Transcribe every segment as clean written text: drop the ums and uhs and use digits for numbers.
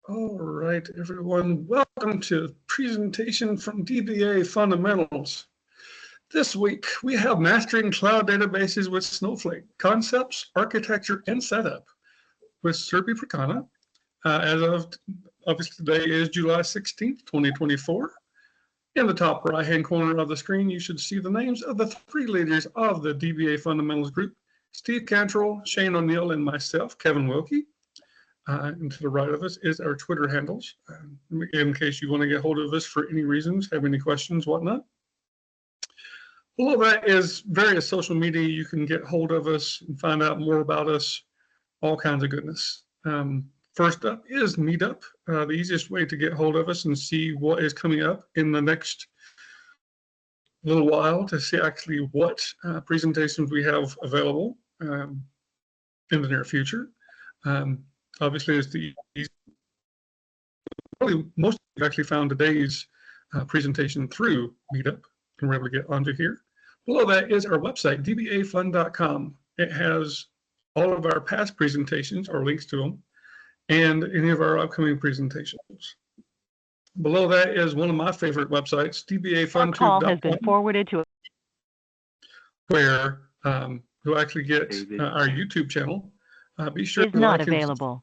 All right, everyone, welcome to presentation from DBA Fundamentals. This week, we have Mastering Cloud Databases with Snowflake, Concepts, Architecture, and Setup with Surbhi Pokharna. As of, obviously today is July 16th, 2024. In the top right-hand corner of the screen, you should see the names of the three leaders of the DBA Fundamentals group, Steve Cantrell, Shane O'Neill, and myself, Kevin Wilkie. And to the right of us is our Twitter handles, in case you want to get hold of us for any reasons, have any questions, whatnot. Below that is various social media. You can get hold of us and find out more about us, all kinds of goodness. First up is Meetup, the easiest way to get hold of us and see what is coming up in the next little while to see actually what presentations we have available in the near future. Obviously, it's the probably most of you actually found today's presentation through Meetup, and we're able to get onto here. Below that is our website, dbafund.com. It has all of our past presentations, or links to them, and any of our upcoming presentations. Below that is one of my favorite websites, dbafund.com. Call has been forwarded to where you'll actually get our YouTube channel. Be sure is not available.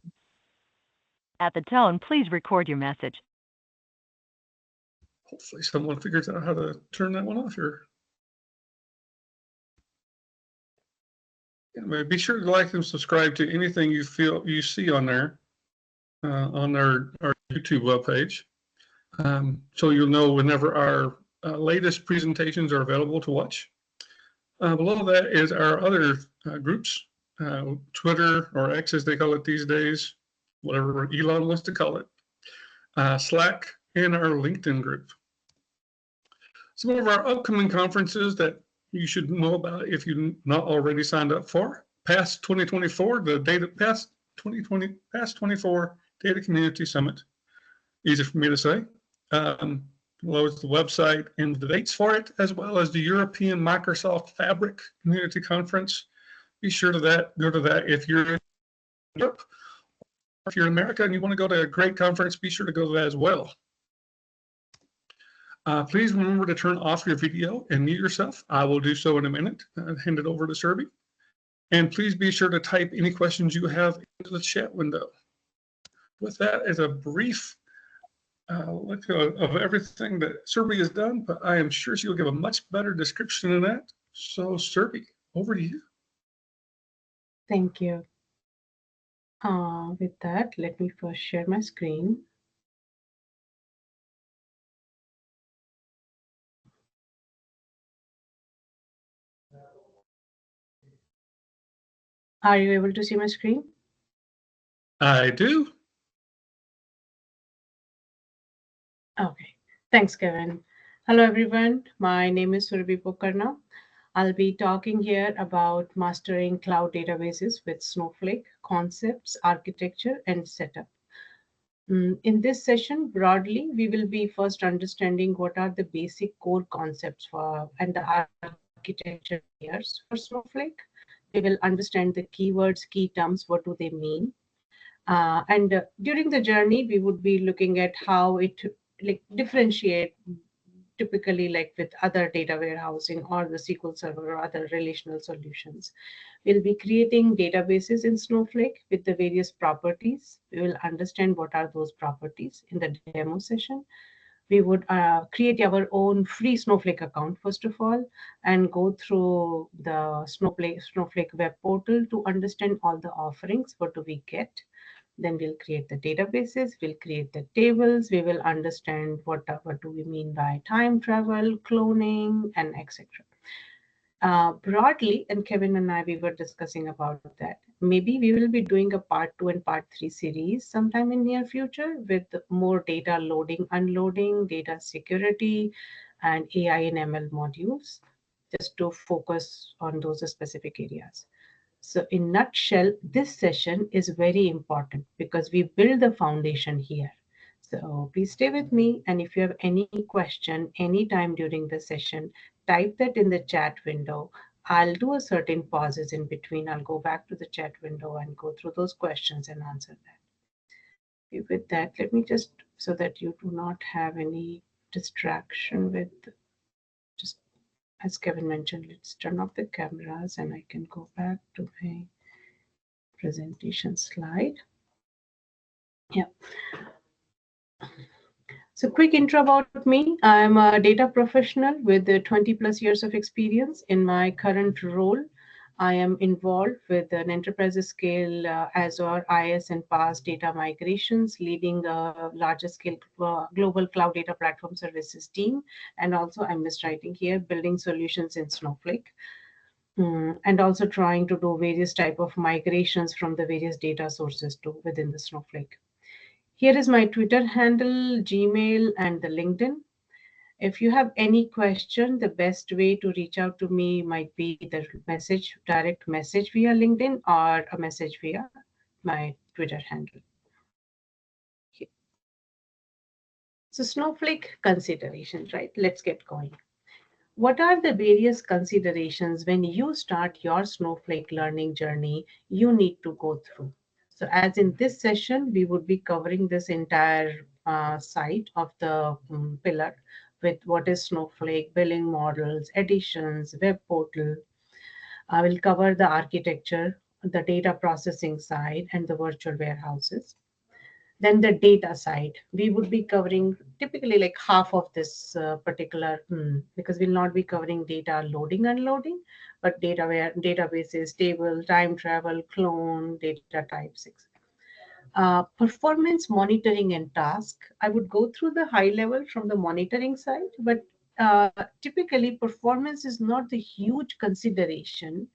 At the tone, please record your message. Hopefully someone figures out how to turn that one off here. Anyway, be sure to like and subscribe to anything you feel you see on there, on our YouTube webpage. So you'll know whenever our latest presentations are available to watch. Below that is our other groups, Twitter, or X as they call it these days, whatever Elon wants to call it, Slack, and our LinkedIn group. Some of our upcoming conferences that you should know about if you've not already signed up for. Past 2024, past 24 Data Community Summit. Easy for me to say. Loads the website and the dates for it, as well as the European Microsoft Fabric Community Conference. Be sure to go to that if you're in Europe. If you're in America and you want to go to a great conference, be sure to go to that as well. Please remember to turn off your video and mute yourself. I will do so in a minute. Hand it over to Surbhi. And please be sure to type any questions you have into the chat window. With that, as a brief look of everything that Surbhi has done, but I am sure she will give a much better description of that. So Surbhi, over to you. Thank you. With that, let me first share my screen. Are you able to see my screen? I do. Okay, thanks, Kevin. Hello, everyone. My name is Surbhi Pokharna. I'll be talking here about mastering cloud databases with Snowflake, concepts, architecture, and setup. In this session, broadly, we will be first understanding what are the basic core concepts for and the architecture layers for Snowflake. We will understand the keywords, key terms, what do they mean. During the journey, we would be looking at how it differentiate typically like with other data warehousing or the SQL Server or other relational solutions. We'll be creating databases in Snowflake with the various properties. We will understand what are those properties in the demo session. We would create our own free Snowflake account, first of all, and go through the Snowflake web portal to understand all the offerings. What do we get? Then we'll create the databases, we'll create the tables, we will understand what do we mean by time travel, cloning, and etc. Broadly, and Kevin and I, we were discussing about that. Maybe we will be doing a part 2 and part 3 series sometime in near future with more data loading, unloading, data security, and AI and ML modules, just to focus on those specific areas. So in nutshell, this session is very important because we build the foundation here. So please stay with me. And if you have any question anytime during the session, type that in the chat window. I'll do a certain pauses in between. I'll go back to the chat window and go through those questions and answer that. With that, let me just, so that you do not have any distraction with, just as Kevin mentioned, let's turn off the cameras and I can go back to my presentation slide. Yeah. So quick intro about me. I'm a data professional with 20 plus years of experience. In my current role, I am involved with an enterprise scale Azure IS and PaaS data migrations, leading a larger scale global cloud data platform services team. And also I'm just writing here, building solutions in Snowflake. And also trying to do various type of migrations from the various data sources to within the Snowflake. Here is my Twitter handle, Gmail, and the LinkedIn. If you have any question, the best way to reach out to me might be the direct message via LinkedIn or a message via my Twitter handle. Okay. So Snowflake considerations, right? Let's get going. What are the various considerations when you start your Snowflake learning journey you need to go through? So as in this session, we would be covering this entire side of the pillar with what is Snowflake, billing models, editions, web portal. I will cover the architecture, the data processing side, and the virtual warehouses. Then the data side, we would be covering typically like half of this particular, because we'll not be covering data loading, unloading, but databases, table, time travel, clone, data types. Performance monitoring and task. I would go through the high level from the monitoring side, but typically performance is not the huge consideration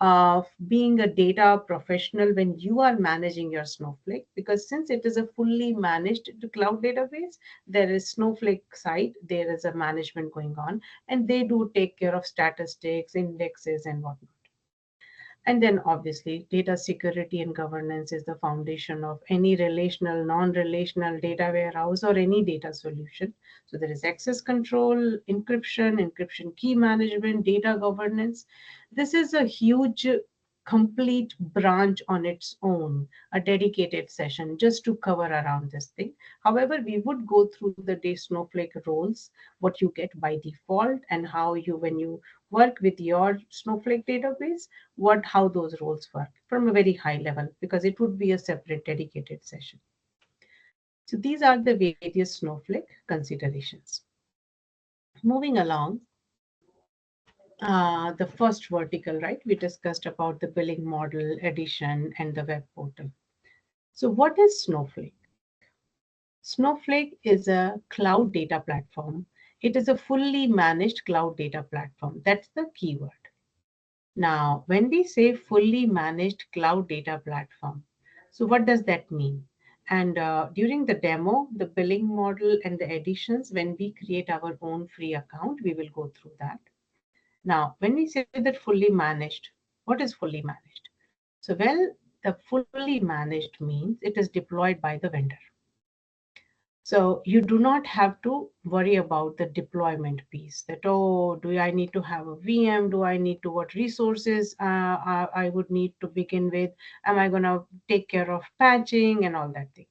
of being a data professional when you are managing your Snowflake, because since it is a fully managed cloud database, there is Snowflake side, there is a management going on, and they do take care of statistics, indexes, and whatnot. And then obviously data security and governance is the foundation of any relational, non-relational data warehouse or any data solution. So there is access control, encryption key management, data governance. This is a huge complete branch on its own, a dedicated session just to cover around this thing. However, we would go through the day Snowflake roles, what you get by default, and how you, when you work with your Snowflake database, how those roles work from a very high level, because it would be a separate dedicated session. So these are the various Snowflake considerations. Moving along, the first vertical, right? We discussed about the billing model, edition, and the web portal. So what is Snowflake? Snowflake is a cloud data platform. It is a fully managed cloud data platform. That's the keyword. Now, when we say fully managed cloud data platform, so what does that mean? And during the demo, the billing model and the editions, when we create our own free account, we will go through that. Now, when we say that fully managed, what is fully managed? So, well, the fully managed means it is deployed by the vendor. So you do not have to worry about the deployment piece that, oh, do I need to have a VM? Do I need to, what resources I would need to begin with? Am I going to take care of patching and all that thing?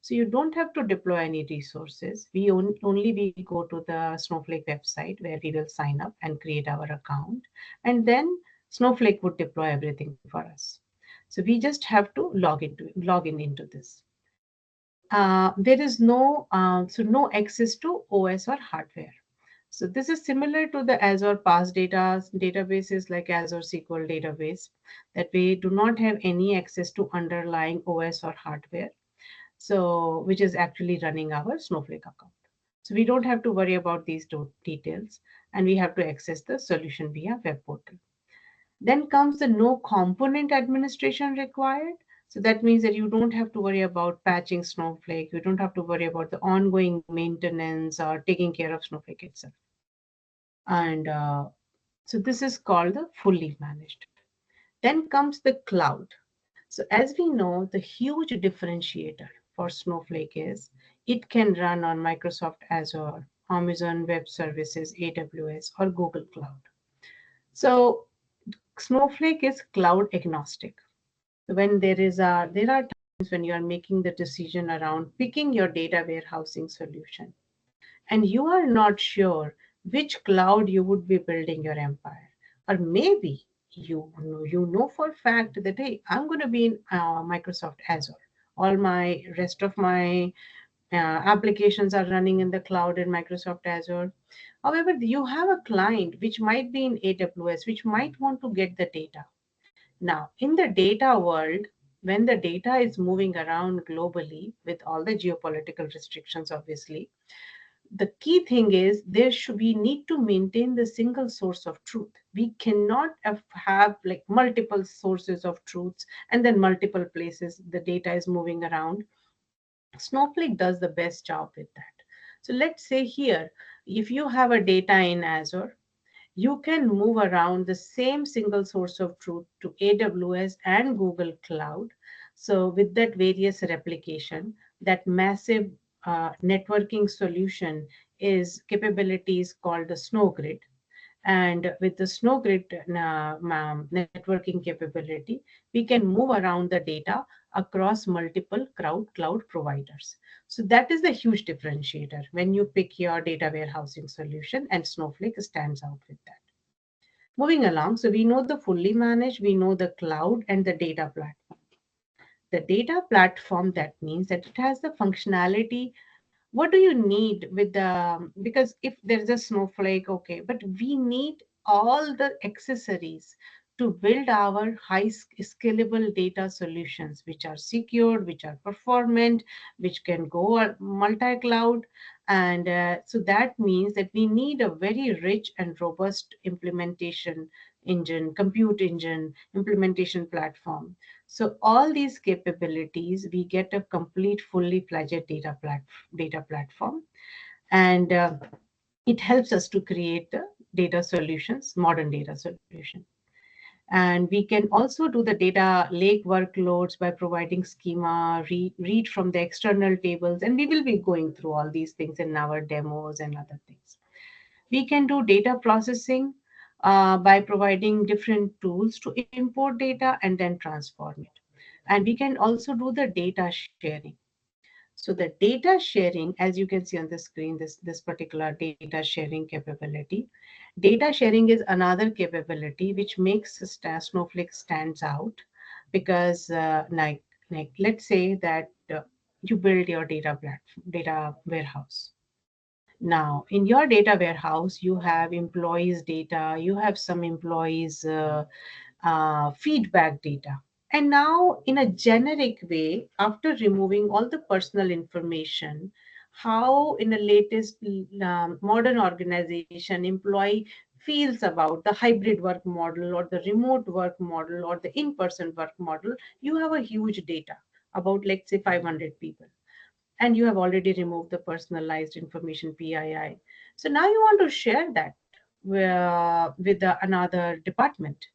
So you don't have to deploy any resources. Only we go to the Snowflake website where we will sign up and create our account. And then Snowflake would deploy everything for us. So we just have to log in into this. There is no access to OS or hardware. So this is similar to the Azure PaaS databases like Azure SQL database, that we do not have any access to underlying OS or hardware, so which is actually running our Snowflake account. So we don't have to worry about these details, and we have to access the solution via web portal. Then comes the no component administration required. So that means that you don't have to worry about patching Snowflake. You don't have to worry about the ongoing maintenance or taking care of Snowflake itself. And so this is called the fully managed. Then comes the cloud. So as we know, the huge differentiator for Snowflake is it can run on Microsoft Azure, Amazon Web Services, AWS, or Google Cloud. So Snowflake is cloud agnostic. When there are when you are making the decision around picking your data warehousing solution, and you are not sure which cloud you would be building your empire. Or maybe you know for a fact that, hey, I'm going to be in Microsoft Azure. All my rest of my applications are running in the cloud in Microsoft Azure. However, you have a client which might be in AWS, which might want to get the data. Now, in the data world, when the data is moving around globally with all the geopolitical restrictions, obviously, the key thing is we need to maintain the single source of truth. We cannot have like multiple sources of truths and then multiple places the data is moving around. Snowflake does the best job with that. So let's say here, if you have a data in Azure, you can move around the same single source of truth to AWS and Google Cloud. So with that various replication, that massive networking solution is capabilities called the Snow Grid. And with the Snow Grid networking capability, we can move around the data across multiple cloud providers. So that is the huge differentiator when you pick your data warehousing solution, and Snowflake stands out with that. Moving along, so we know the fully managed, we know the cloud and the data platform. The data platform, that means that it has the functionality. What do you need with the, because if there's a Snowflake, okay, but we need all the accessories to build our high scalable data solutions, which are secured, which are performant, which can go multi-cloud. And so that means that we need a very rich and robust implementation engine, compute engine, implementation platform. So all these capabilities, we get a complete, fully fledged data platform, and it helps us to create the data solutions, modern data solution. And we can also do the data lake workloads by providing schema, read from the external tables, and we will be going through all these things in our demos and other things. We can do data processing by providing different tools to import data and then transform it. And we can also do the data sharing. So the data sharing, as you can see on the screen, this particular data sharing capability. Data sharing is another capability which makes Snowflake stands out, because like let's say that you build your data warehouse. Now, in your data warehouse, you have employees' data, you have some employees' feedback data. And now, in a generic way, after removing all the personal information, how in the latest modern organization employee feels about the hybrid work model or the remote work model or the in-person work model, you have a huge data about, let's say, 500 people, and you have already removed the personalized information PII. So now you want to share that with another department,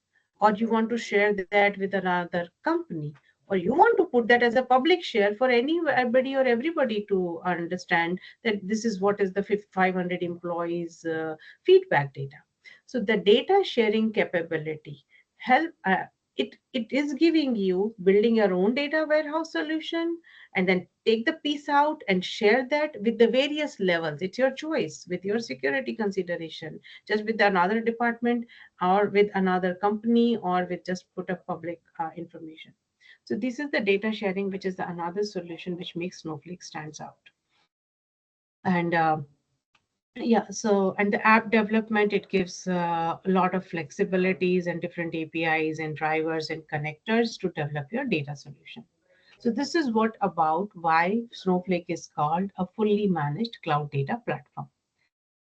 or you want to share that with another company, or you want to put that as a public share for anybody or everybody to understand that this is what is the 500 employees feedback data. So the data sharing capability help it is giving you building your own data warehouse solution, and then take the piece out and share that with the various levels. It's your choice with your security consideration, just with another department or with another company, or with just put a public information. So this is the data sharing, which is another solution which makes Snowflake stands out. And yeah, so and the app development, it gives a lot of flexibilities and different APIs and drivers and connectors to develop your data solution. So this is what about why Snowflake is called a fully managed cloud data platform.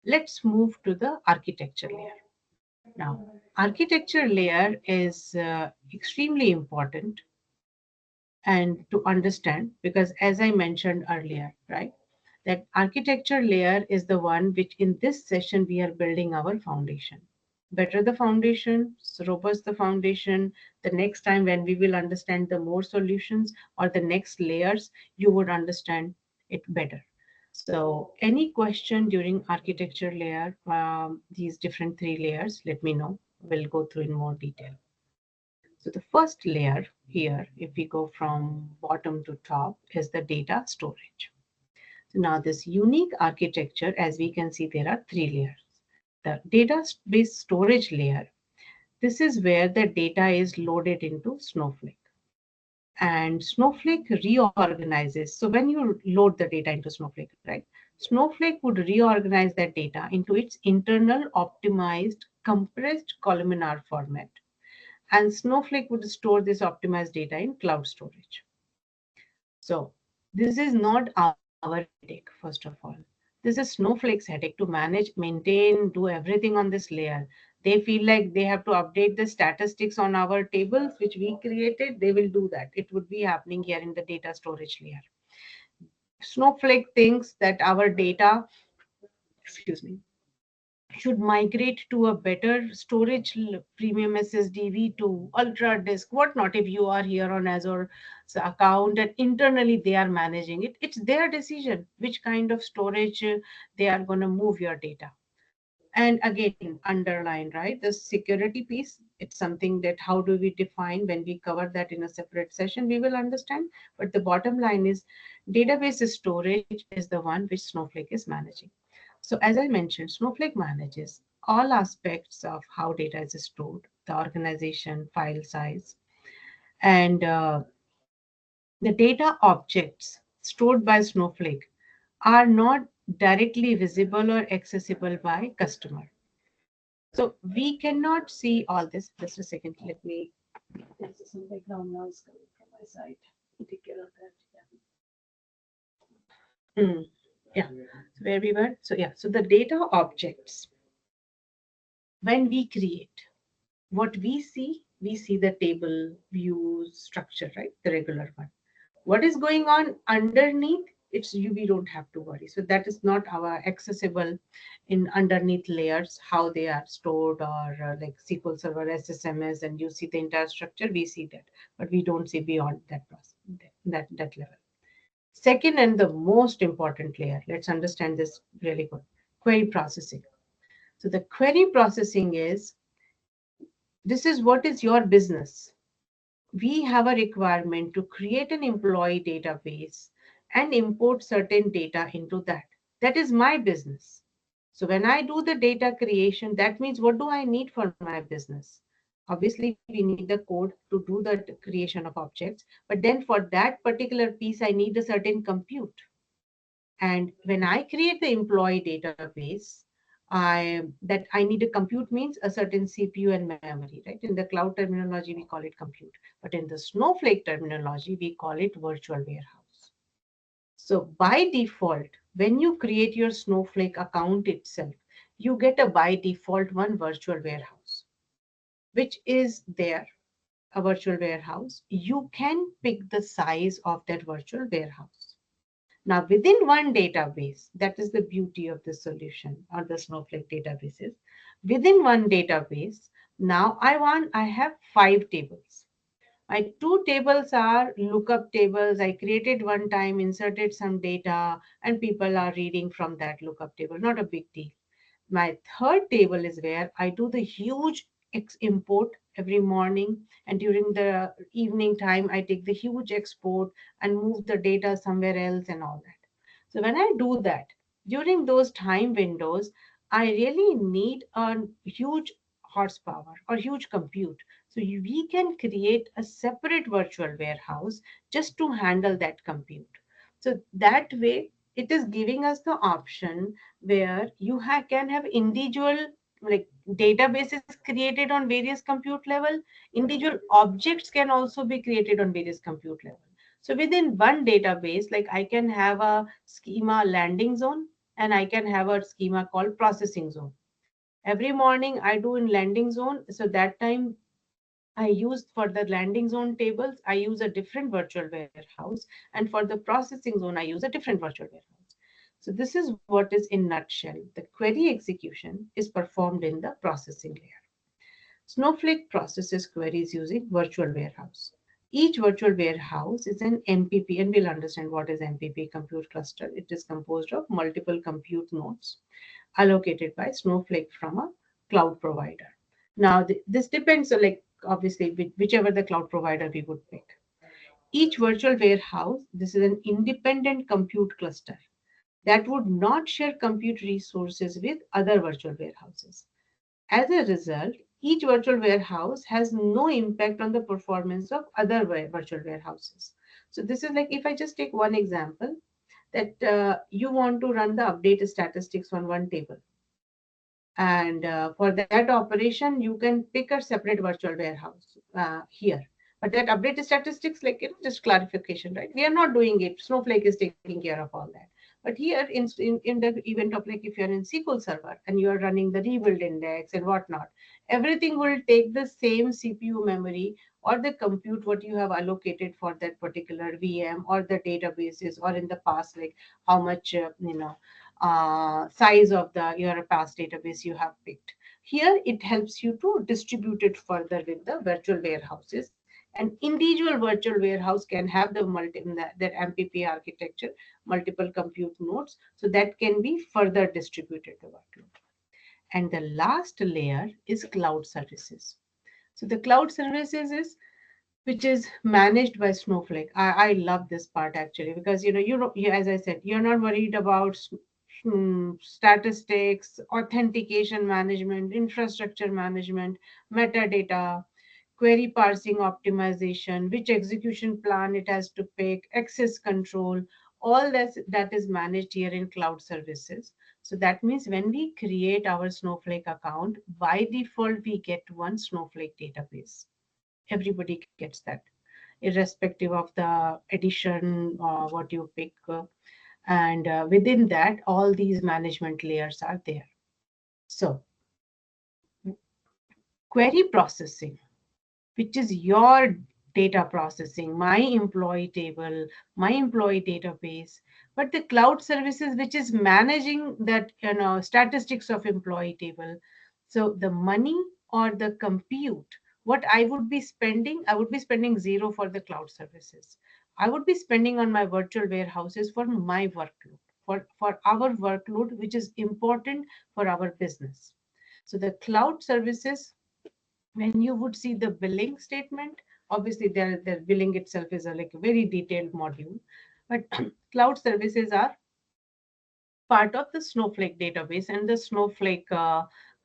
Let's move to the architecture layer. Now, architecture layer is extremely important and to understand, because as I mentioned earlier, right, that architecture layer is the one which in this session we are building our foundation. Better the foundation, robust the foundation, the next time when we will understand the more solutions or the next layers, you would understand it better. So any question during architecture layer, these different three layers, let me know. We'll go through in more detail. So the first layer here, if we go from bottom to top, is the data storage. So now this unique architecture, as we can see, there are three layers. The database storage layer, this is where the data is loaded into Snowflake. And Snowflake reorganizes. So when you load the data into Snowflake, right, Snowflake would reorganize that data into its internal optimized compressed columnar format. And Snowflake would store this optimized data in cloud storage. So this is not our headache, first of all. This is Snowflake's headache to manage, maintain, do everything on this layer. They feel like they have to update the statistics on our tables, which we created. They will do that. It would be happening here in the data storage layer. Snowflake thinks that our data, excuse me, should migrate to a better storage premium SSD, V2, Ultra Disk, whatnot. If you are here on Azure account and internally they are managing it, it's their decision which kind of storage they are going to move your data. And again, underline, right? The security piece, it's something that how do we define when we cover that in a separate session, we will understand. But the bottom line is database storage is the one which Snowflake is managing. So as I mentioned, Snowflake manages all aspects of how data is stored, the organization, file size, and the data objects stored by Snowflake are not directly visible or accessible by customer. So we cannot see all this. Just a second, let me, there's some background noise coming from my side. Take care of that. Yeah. So where we were? So yeah, so the data objects, when we create, what we see the table, views, structure, right? The regular one. What is going on underneath? It's you, we don't have to worry. So that is not our accessible in underneath layers, how they are stored, or like SQL Server, SSMS, and you see the entire structure, we see that, but we don't see beyond that process, that level. Second, and the most important layer, let's understand this really good, query processing. So the query processing is, this is what is your business. We have a requirement to create an employee database and import certain data into that. That is my business. So when I do the data creation, that means what do I need for my business? Obviously, we need the code to do the creation of objects, but then for that particular piece, I need a certain compute. And when I create the employee database, I need a compute means a certain CPU and memory, right? In the cloud terminology, we call it compute. But in the Snowflake terminology, we call it virtual warehouse. So by default, when you create your Snowflake account itself, you get a by default one virtual warehouse, which is there, a virtual warehouse. You can pick the size of that virtual warehouse. Now, within one database, that is the beauty of the solution or the Snowflake databases. Within one database, now I have 5 tables. My 2 tables are lookup tables. I created one time, inserted some data, and people are reading from that lookup table. Not a big deal. My third table is where I do the huge import every morning, and during the evening time, I take the huge export and move the data somewhere else and all that. So when I do that, during those time windows, I really need a huge horsepower or huge compute. So we can create a separate virtual warehouse just to handle that compute. So that way, it is giving us the option where you can have individual like databases created on various compute level. Individual objects can also be created on various compute level. So within one database, like I can have a schema landing zone and I can have a schema called processing zone. Every morning I do in landing zone. So that time I use for the landing zone tables, I use a different virtual warehouse. And for the processing zone, I use a different virtual warehouse. So this is what is in nutshell. The query execution is performed in the processing layer. Snowflake processes queries using virtual warehouse. Each virtual warehouse is an MPP, and we'll understand what is MPP, compute cluster. It is composed of multiple compute nodes allocated by Snowflake from a cloud provider. Now, this depends, so like obviously whichever the cloud provider we would pick. Each virtual warehouse, this is an independent compute cluster that would not share compute resources with other virtual warehouses. As a result, each virtual warehouse has no impact on the performance of other virtual warehouses. So this is like, if I just take one example, that you want to run the update statistics on one table. And for that operation, you can pick a separate virtual warehouse here. But that update statistics, like, just clarification, right? We are not doing it. Snowflake is taking care of all that. But here in the event of, like, if you're in SQL Server and you are running the rebuild index and whatnot, everything will take the same CPU memory or the compute what you have allocated for that particular VM or the databases, or in the past, like how much size of your past database you have picked. Here, it helps you to distribute it further with the virtual warehouses. An individual virtual warehouse can have their MPP architecture, multiple compute nodes, so that can be further distributed the workload. And the last layer is cloud services. So the cloud services is which is managed by Snowflake. I love this part actually, because as I said, you're not worried about statistics, authentication management, infrastructure management, metadata, query parsing optimization, which execution plan it has to pick, access control, all that is managed here in cloud services. So that means when we create our Snowflake account, by default, we get one Snowflake database. Everybody gets that, irrespective of the edition or what you pick. And within that, all these management layers are there. So query processing, which is your data processing, my employee table, my employee database, but the cloud services, which is managing that statistics of employee table. So the money or the compute, what I would be spending zero for the cloud services. I would be spending on my virtual warehouses for my workload, for our workload, which is important for our business. So the cloud services, when you would see the billing statement, obviously their billing itself is like a very detailed module, but cloud services are part of the Snowflake database and the Snowflake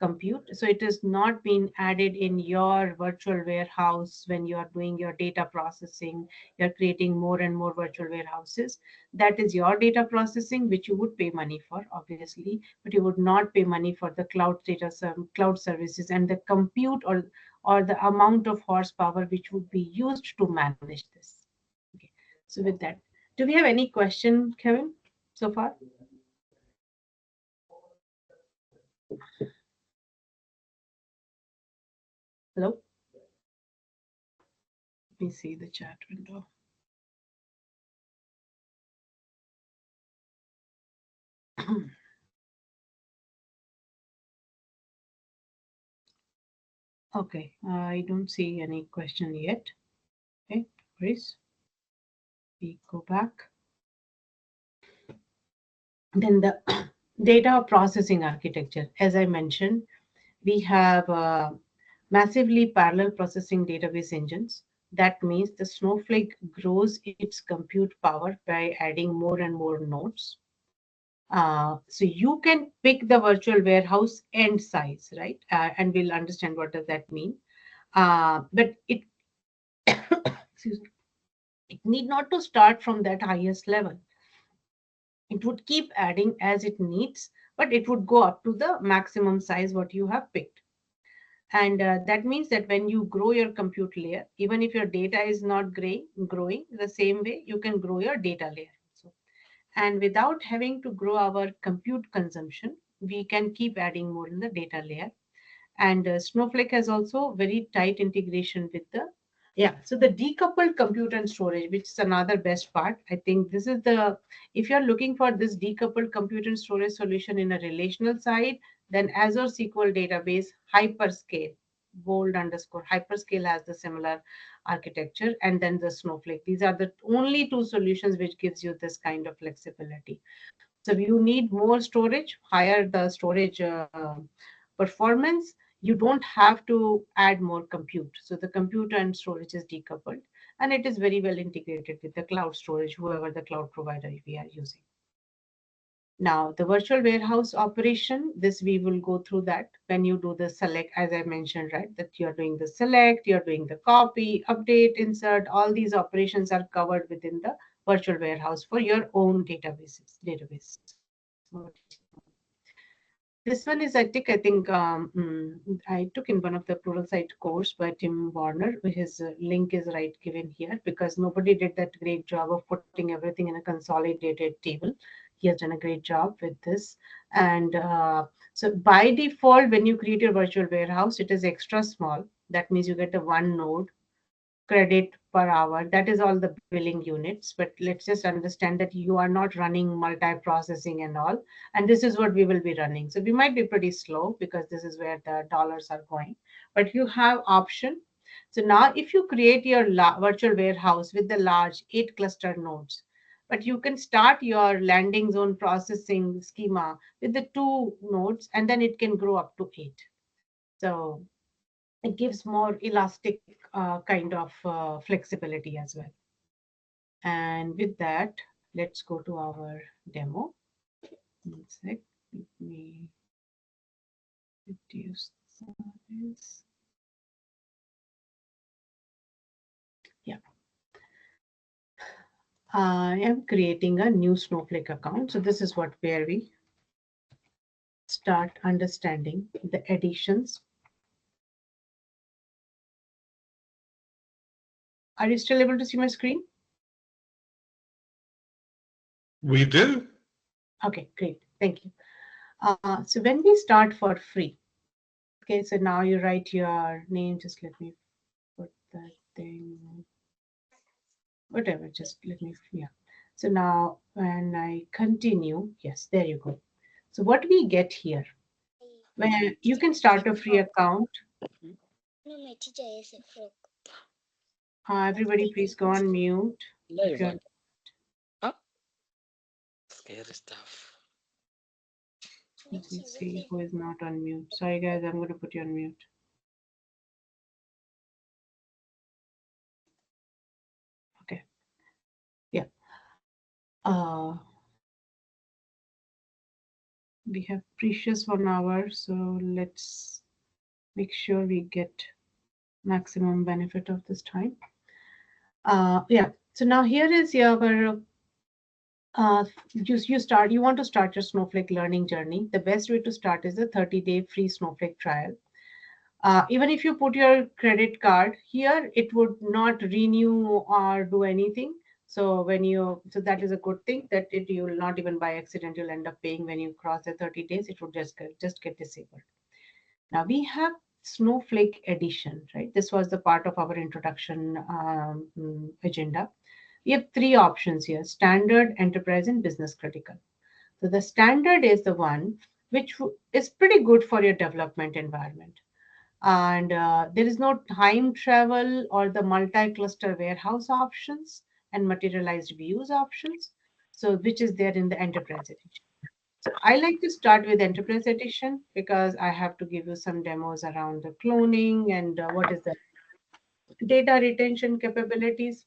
compute. So it is not being added in your virtual warehouse when you are doing your data processing. You're creating more and more virtual warehouses. That is your data processing, which you would pay money for, obviously, but you would not pay money for the cloud services and the compute or the amount of horsepower which would be used to manage this. Okay. So with that, do we have any question, Kevin, so far? Hello? Let me see the chat window. Okay, I don't see any question yet. Okay, please. We go back. Then the data processing architecture. As I mentioned, we have massively parallel processing database engines. That means the Snowflake grows its compute power by adding more and more nodes. So you can pick the virtual warehouse end size, right? And we'll understand what does that mean. But it, excuse me, it need not to start from that highest level. It would keep adding as it needs, but it would go up to the maximum size what you have picked. And that means that when you grow your compute layer, even if your data is not growing the same way, you can grow your data layer. And without having to grow our compute consumption, we can keep adding more in the data layer. And Snowflake has also very tight integration with so the decoupled compute and storage, which is another best part. I think this is if you're looking for this decoupled compute and storage solution in a relational side, then Azure SQL database, hyperscale, bold underscore hyperscale has the similar architecture, and then the Snowflake. These are the only two solutions which gives you this kind of flexibility. So if you need more storage, higher the storage performance, You don't have to add more compute. So the compute and storage is decoupled, and it is very well integrated with the cloud storage, whoever the cloud provider we are using. Now, the virtual warehouse operation, this we will go through that when you do the select, as I mentioned, right, that you're doing the select, you're doing the copy, update, insert, all these operations are covered within the virtual warehouse for your own database. This one is, I think, I took in one of the Pluralsight course by Tim Warner. His link is right given here because nobody did that great job of putting everything in a consolidated table. He has done a great job with this. And so by default, when you create your virtual warehouse, it is extra small. That means you get a one node credit per hour. That is all the billing units. But let's just understand that you are not running multi-processing and all. And this is what we will be running. So we might be pretty slow because this is where the dollars are going. But you have option. So now if you create your virtual warehouse with the large 8 cluster nodes, but you can start your landing zone processing schema with the 2 nodes, and then it can grow up to 8. So it gives more elastic kind of flexibility as well. And with that, let's go to our demo. One sec. Let me reduce this. Yeah. I am creating a new Snowflake account. So this is where we start understanding the additions. Are you still able to see my screen? We do. Okay, great. Thank you. So when we start for free, okay, so now you write your name. Just let me put that thing, whatever, just let me, yeah. So now when I continue, yes, there you go. So what we get here, when you can start a free account. Everybody please go on mute. If you're, Scary stuff. let me see who is not on mute. Sorry guys, I'm going to put you on mute. Okay. Yeah. We have precious 1 hour, so let's make sure we get maximum benefit of this time. Yeah. So now here is your you want to start your Snowflake learning journey. The best way to start is a 30-day free Snowflake trial. Even if you put your credit card here, it would not renew or do anything. So so that is a good thing that you will not even by accident you'll end up paying when you cross the 30 days. It would just get disabled. Now we have Snowflake edition, right? This was the part of our introduction agenda. We have 3 options here: standard, enterprise, and business critical. So the standard is the one which is pretty good for your development environment. And there is no time travel or the multi-cluster warehouse options and materialized views options. So which is there in the enterprise edition. So I like to start with enterprise edition because I have to give you some demos around the cloning and what is the data retention capabilities.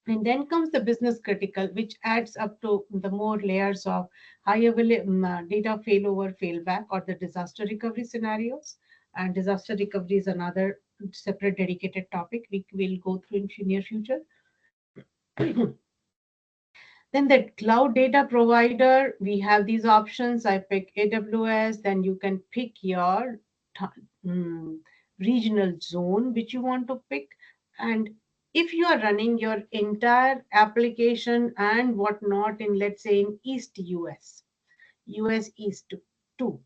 And then comes the business critical, which adds up to the more layers of high data failover, failback, or the disaster recovery scenarios. And disaster recovery is another separate dedicated topic we will go through in near future. Then the cloud data provider, we have these options. I pick AWS, then you can pick your regional zone which you want to pick. And if you are running your entire application and whatnot in, let's say, in East US East 2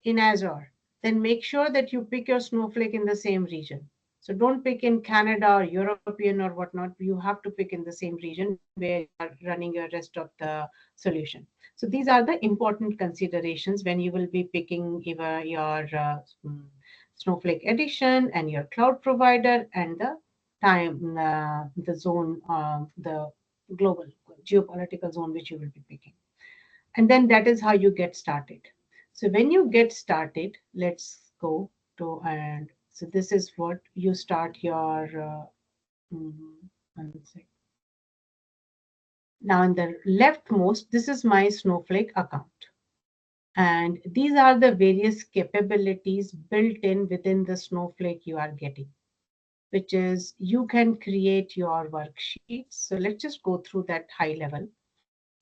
in Azure, then make sure that you pick your Snowflake in the same region. So don't pick in Canada or European or whatnot. You have to pick in the same region where you are running your rest of the solution. So these are the important considerations when you will be picking either your Snowflake edition and your cloud provider and the time, the zone, the global geopolitical zone which you will be picking. And then that is how you get started. So when you get started, let's go and so this is what you start your, one sec. Now in the leftmost, this is my Snowflake account. And these are the various capabilities built in within the Snowflake you are getting, which is you can create your worksheets. So let's just go through that high level.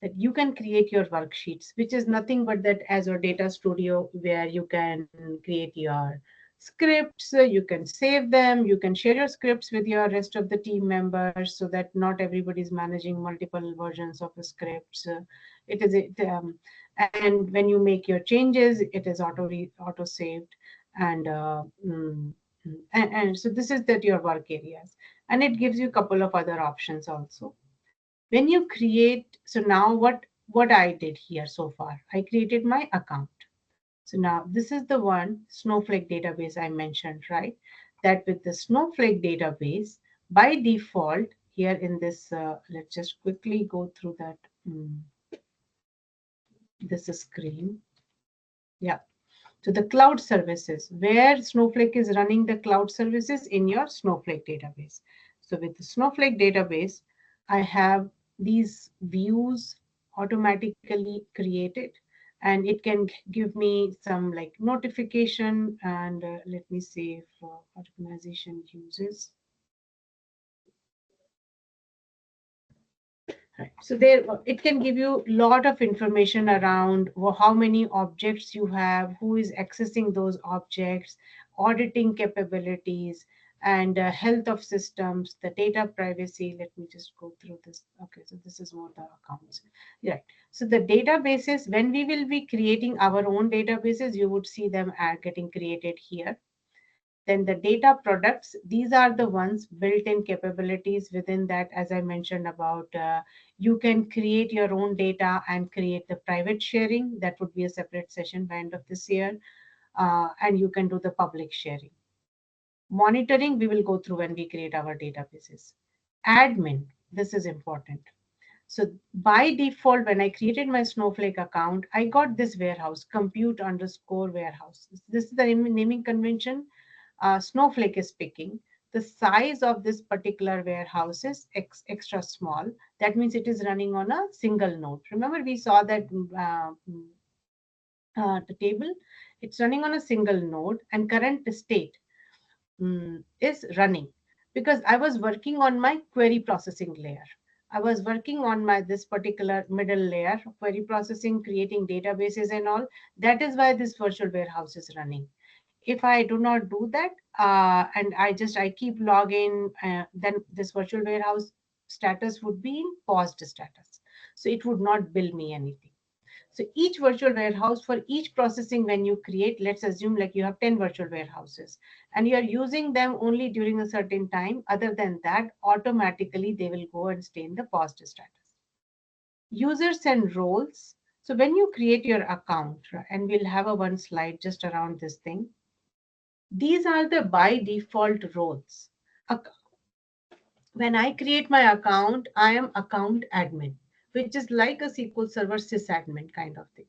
That you can create your worksheets, which is nothing but that Azure Data Studio, where you can create your scripts, you can save them, you can share your scripts with your rest of the team members so that not everybody is managing multiple versions of the scripts. It is it, and when you make your changes, it is auto saved, and and so this is that your work areas, and it gives you a couple of other options also. When you create, so now what I did here so far, I created my account. So now this is the one Snowflake database I mentioned, right? That with the Snowflake database, by default here in this, let's just quickly go through that, this screen. Yeah. So the cloud services, where Snowflake is running the cloud services in your Snowflake database. So with the Snowflake database, I have these views automatically created, and it can give me some like notification, and let me see if organization uses. Right. So there, it can give you a lot of information around how many objects you have, who is accessing those objects, auditing capabilities, and health of systems, the data privacy. Let me just go through this. Okay, so this is more the accounts. Right. So the databases, when we will be creating our own databases, you would see them getting created here. Then the data products, these are the ones built-in capabilities within that, as I mentioned about, you can create your own data and create the private sharing. That would be a separate session by end of this year. And you can do the public sharing. Monitoring, we will go through when we create our databases. Admin, this is important. So by default, when I created my Snowflake account, I got this warehouse, compute underscore warehouse. This is the naming convention Snowflake is picking. The size of this particular warehouse is extra small. That means it is running on a single node. Remember, we saw that the table. It's running on a single node, and current state is running because I was working on my query processing layer. I was working on my this particular middle layer, query processing, creating databases and all. That is why this virtual warehouse is running. If I do not do that, and I keep logging, then this virtual warehouse status would be in paused status. So it would not bill me anything. So each virtual warehouse, for each processing when you create, let's assume like you have 10 virtual warehouses and you're using them only during a certain time. Other than that, automatically they will go and stay in the paused status. Users and roles. So when you create your account, and we'll have a one slide just around this thing. These are the by default roles. When I create my account, I am account admin, which is like a SQL Server sysadmin kind of thing.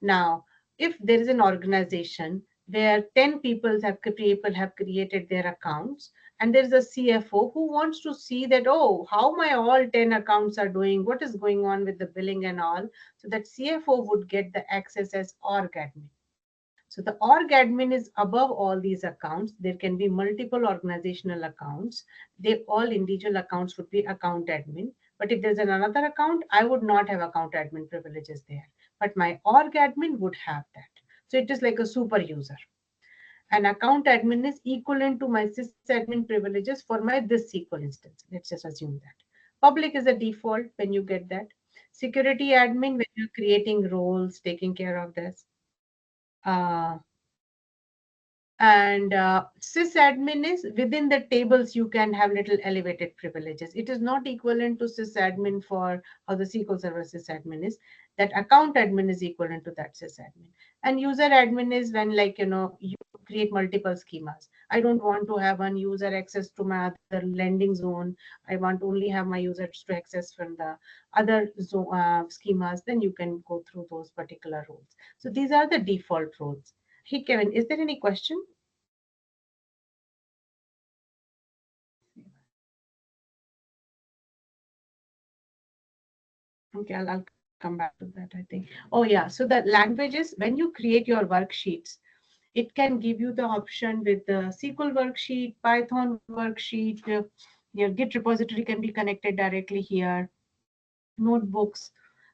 Now, if there is an organization where 10 people have created their accounts, and there's a CFO who wants to see that, oh, how my all 10 accounts are doing, what is going on with the billing and all, so that CFO would get the access as org admin. So the org admin is above all these accounts. There can be multiple organizational accounts. They all individual accounts would be account admin. But if there's another account, I would not have account admin privileges there. But my org admin would have that. So it is like a super user. An account admin is equivalent to my sysadmin privileges for my this SQL instance. Let's just assume that. Public is a default when you get that. Security admin when you're creating roles, taking care of this. And sysadmin is within the tables you can have little elevated privileges. It is not equivalent to sysadmin for how the SQL Server sysadmin is. That account admin is equivalent to that sysadmin. And user admin is when, like, you create multiple schemas. I don't want to have one user access to my other lending zone. I want only have my users to access from the other schemas. Then you can go through those particular roles. So these are the default roles. Hey, Kevin, is there any question? Okay, I'll come back to that, I think. Oh, yeah. So the languages, when you create your worksheets, it can give you the option with the SQL worksheet, Python worksheet, your Git repository can be connected directly here, notebooks.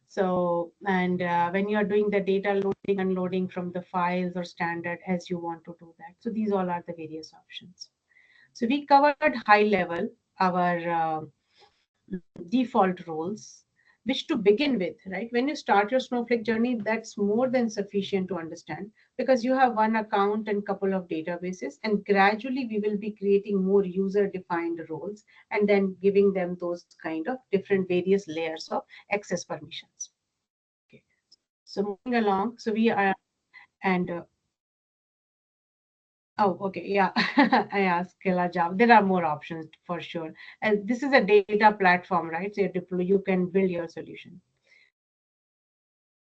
So, and when you are doing the data loading, unloading from the files or standard as you want to do that. So these all are the various options. So we covered high level, our default roles, which to begin with, right? When you start your Snowflake journey, that's more than sufficient to understand because you have one account and couple of databases, and gradually we will be creating more user-defined roles and then giving them those kind of different various layers of access permissions. Okay. So moving along, so we are, and oh, okay, yeah. I asked Kela Java. There are more options for sure. And this is a data platform, right? So you can build your solution.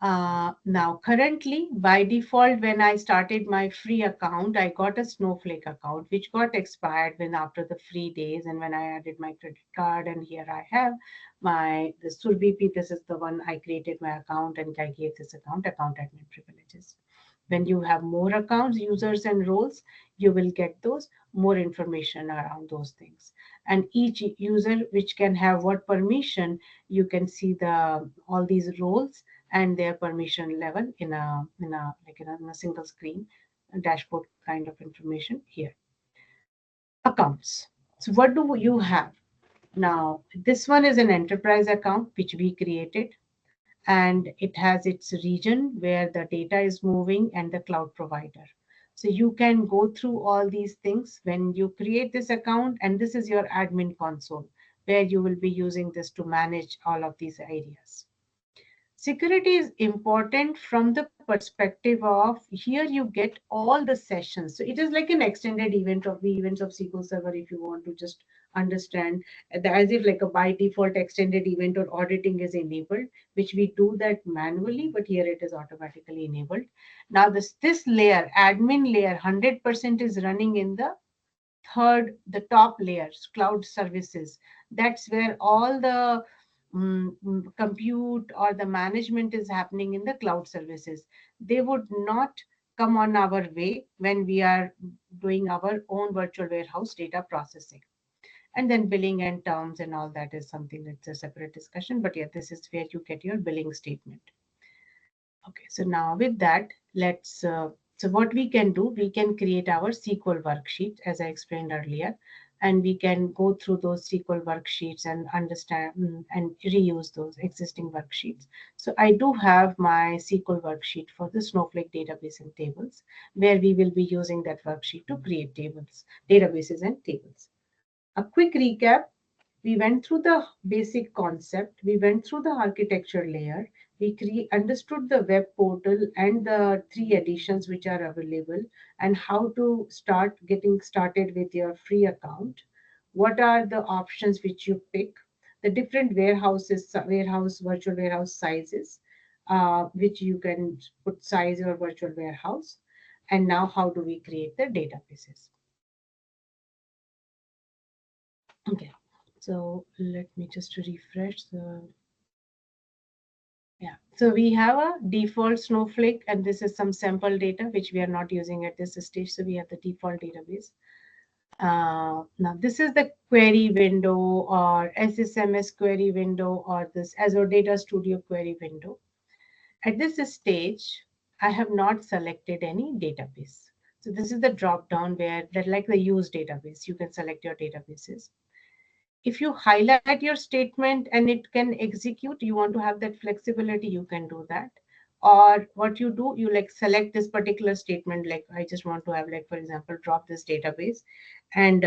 Now, currently, by default, when I started my free account, I got a Snowflake account, which got expired when after the free days. And when I added my credit card, and here I have the Surbhi. This is the one I created my account, and I gave this account admin privileges. When you have more accounts, users, and roles, you will get those more information around those things. And each user, which can have what permission, you can see the all these roles and their permission level in a single screen a dashboard kind of information here. Accounts. So what do you have? Now, this one is an enterprise account which we created, and it has its region where the data is moving and the cloud provider. So you can go through all these things when you create this account, and this is your admin console where you will be using this to manage all of these areas. Security is important from the perspective of here you get all the sessions. So it is like an extended event of the events of SQL Server if you want to just understand as if like a by default extended event or auditing is enabled, which we do that manually, but here it is automatically enabled. Now this layer, admin layer, 100% is running in the the top layers, cloud services. That's where all the compute or the management is happening in the cloud services. They would not come on our way when we are doing our own virtual warehouse data processing. And then billing and terms and all that is something that's a separate discussion. But yeah, this is where you get your billing statement. Okay, so now with that, so what we can do, we can create our SQL worksheet, as I explained earlier, and we can go through those SQL worksheets and understand and reuse those existing worksheets. So I do have my SQL worksheet for the Snowflake database and tables, where we will be using that worksheet to create databases and tables. A quick recap. We went through the basic concept. We went through the architecture layer. We understood the web portal and the three editions which are available and how to start getting started with your free account. What are the options which you pick? The different virtual warehouse sizes, which you can put size your virtual warehouse. And now how do we create the databases? Okay, so let me just refresh the, yeah. So we have a default Snowflake, and this is some sample data which we are not using at this stage. So we have the default database. Now this is the query window or SSMS query window or this Azure Data Studio query window. At this stage, I have not selected any database. So this is the drop down where that like the use database, you can select your databases. If you highlight your statement and it can execute, you want to have that flexibility, you can do that. Or what you do, you like select this particular statement, like I just want to have, like, for example, drop this database, and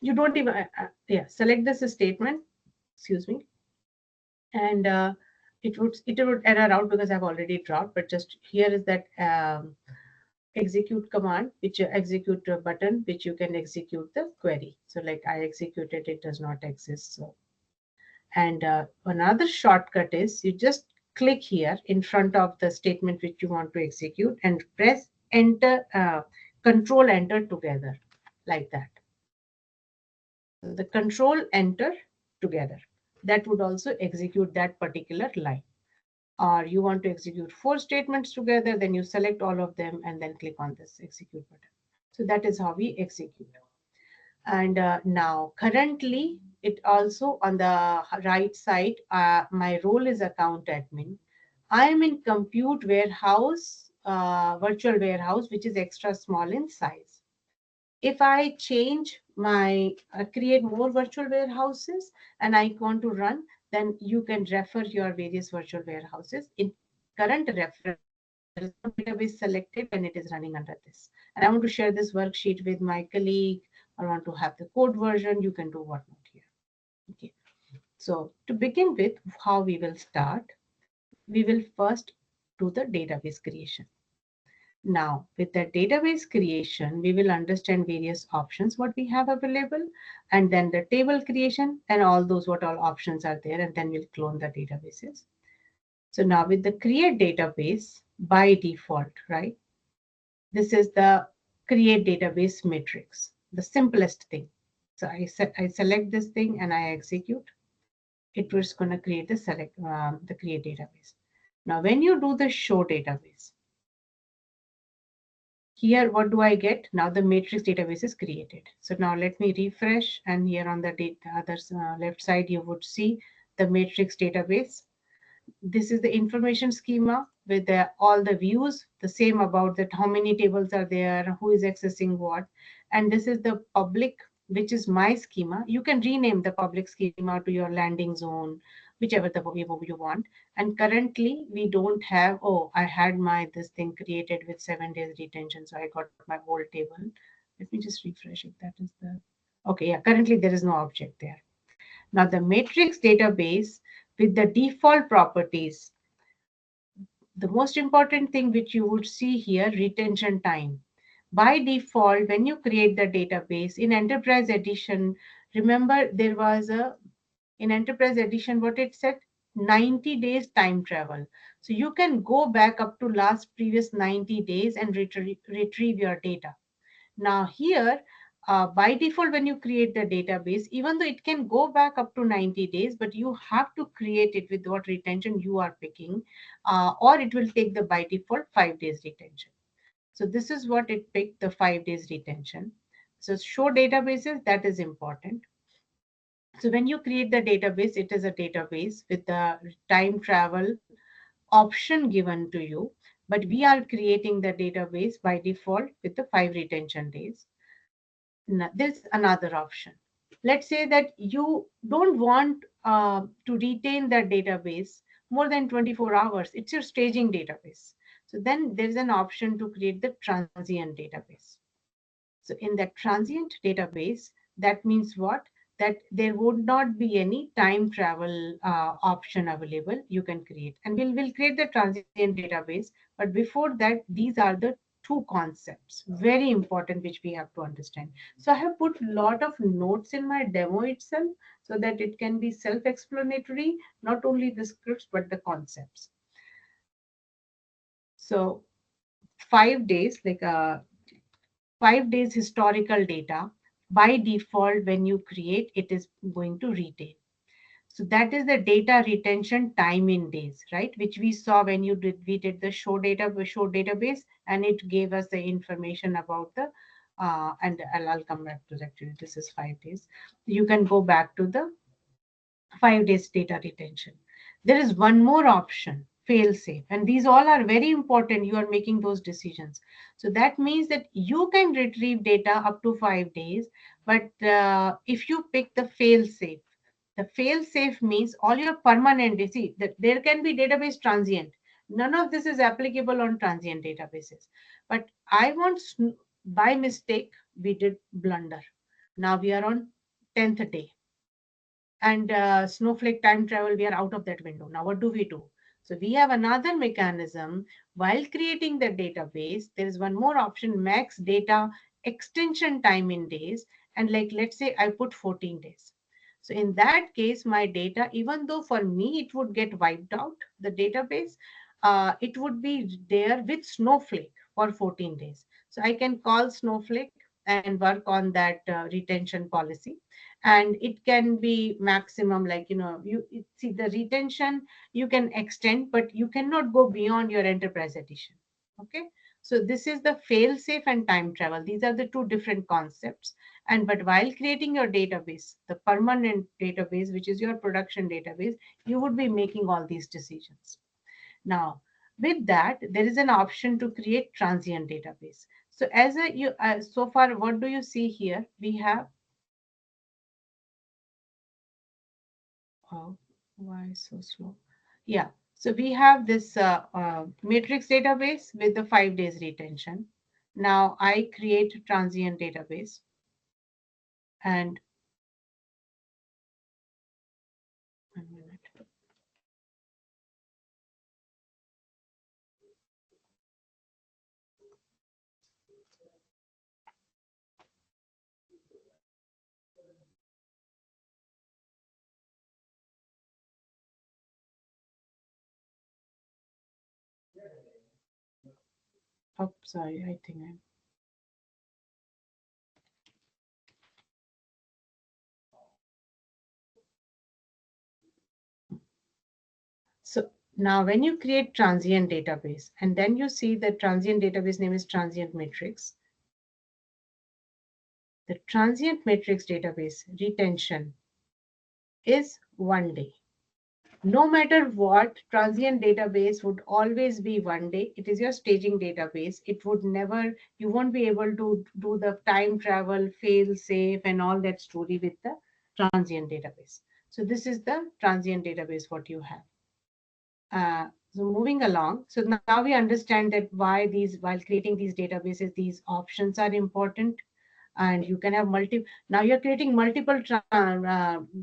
you don't even, yeah, select this statement, excuse me, and it would error out because I've already dropped, but just here is that execute command, which you execute a button, which you can execute the query. So like I executed, it does not exist. So, and another shortcut is you just click here in front of the statement which you want to execute and press enter, control enter together, like that. So the control enter together. that would also execute that particular line. Or you want to execute 4 statements together, then you select all of them and then click on this execute button. So that is how we execute. And now currently it also on the right side, my role is account admin. I am in compute warehouse, virtual warehouse, which is extra small in size. If I change my, create more virtual warehouses and I want to run, then you can refer your various virtual warehouses. In current reference, there is no database selected when it is running under this. And I want to share this worksheet with my colleague. I want to have the code version. You can do whatnot here. Okay. So to begin with, how we will start, we will first do the database creation. Now, with the database creation, we will understand various options what we have available, and then the table creation and all those what all options are there, and then we'll clone the databases. So now with the create database by default, right? This is the create database matrix, the simplest thing. So I select this thing and I execute. It was going to create the create database. Now, when you do the show database, here, what do I get? Now the matrix database is created. So now let me refresh, and here on the other left side, you would see the matrix database. This is the information schema with all the views, the same about that how many tables are there, who is accessing what. And this is the public, which is my schema. You can rename the public schema to your landing zone, whichever the you want. And currently we don't have, oh, I had my this thing created with 7 days retention. So I got my old table. Let me just refresh if that is the, okay, yeah, currently there is no object there. Now the matrix database with the default properties, the most important thing which you would see here, retention time. By default, when you create the database in Enterprise Edition, remember there was in Enterprise Edition, what it said, 90 days time travel. So you can go back up to previous 90 days and retrieve your data. Now here, by default, when you create the database, even though it can go back up to 90 days, but you have to create it with what retention you are picking, or it will take the by default 5 days retention. So this is what it picked, the 5 days retention. So show databases, that is important. So when you create the database, it is a database with the time travel option given to you, but we are creating the database by default with the 5 retention days. Now, there's another option. Let's say that you don't want to retain that database more than 24 hours. It's your staging database. So then there's an option to create the transient database. So in that transient database, that means what? That there would not be any time travel option available. You can create, and we'll create the transient database. But before that, these are the two concepts, very important, which we have to understand. So I have put a lot of notes in my demo itself so that it can be self-explanatory, not only the scripts, but the concepts. So 5 days, like 5 days historical data, by default, when you create, it is going to retain. So that is the data retention time in days, right? Which we saw when we did the show database, and it gave us the information about the, and I'll come back to that. Actually, this is 5 days. You can go back to the 5 days data retention. There is one more option, fail safe, and these all are very important. You are making those decisions. So that means that you can retrieve data up to 5 days, but if you pick the fail safe, the fail safe means all your permanent, see that there can be database transient. None of this is applicable on transient databases. But I want, by mistake, we did blunder. Now we are on 10th day. And Snowflake time travel, we are out of that window. Now what do? So we have another mechanism. While creating the database, there is one more option, max data extension time in days. And like, let's say I put 14 days. So in that case, my data, even though for me it would get wiped out, the database, it would be there with Snowflake for 14 days. So I can call Snowflake and work on that retention policy. and it can be maximum, like, see the retention you can extend, but you cannot go beyond your enterprise edition. Okay, so this is the fail safe and time travel. These are the two different concepts. And but while creating your database, the permanent database, which is your production database, you would be making all these decisions. Now, with that, there is an option to create transient database. So as a you so far, what do you see here? We have, oh, why so slow? Yeah. So we have this matrix database with the 5 days retention. Now I create transient database, and 1 minute. Oh, sorry, I think I'm. So now when you create transient database, and then you see the transient database name is transient matrix. The transient matrix database retention is 1 day. No matter what, transient database would always be 1 day. It is your staging database. It would never, you won't be able to do the time travel, fail safe, and all that story with the transient database. So this is the transient database, what you have. So moving along, so now we understand that why these, while creating these databases, these options are important. And you can have now you're creating multiple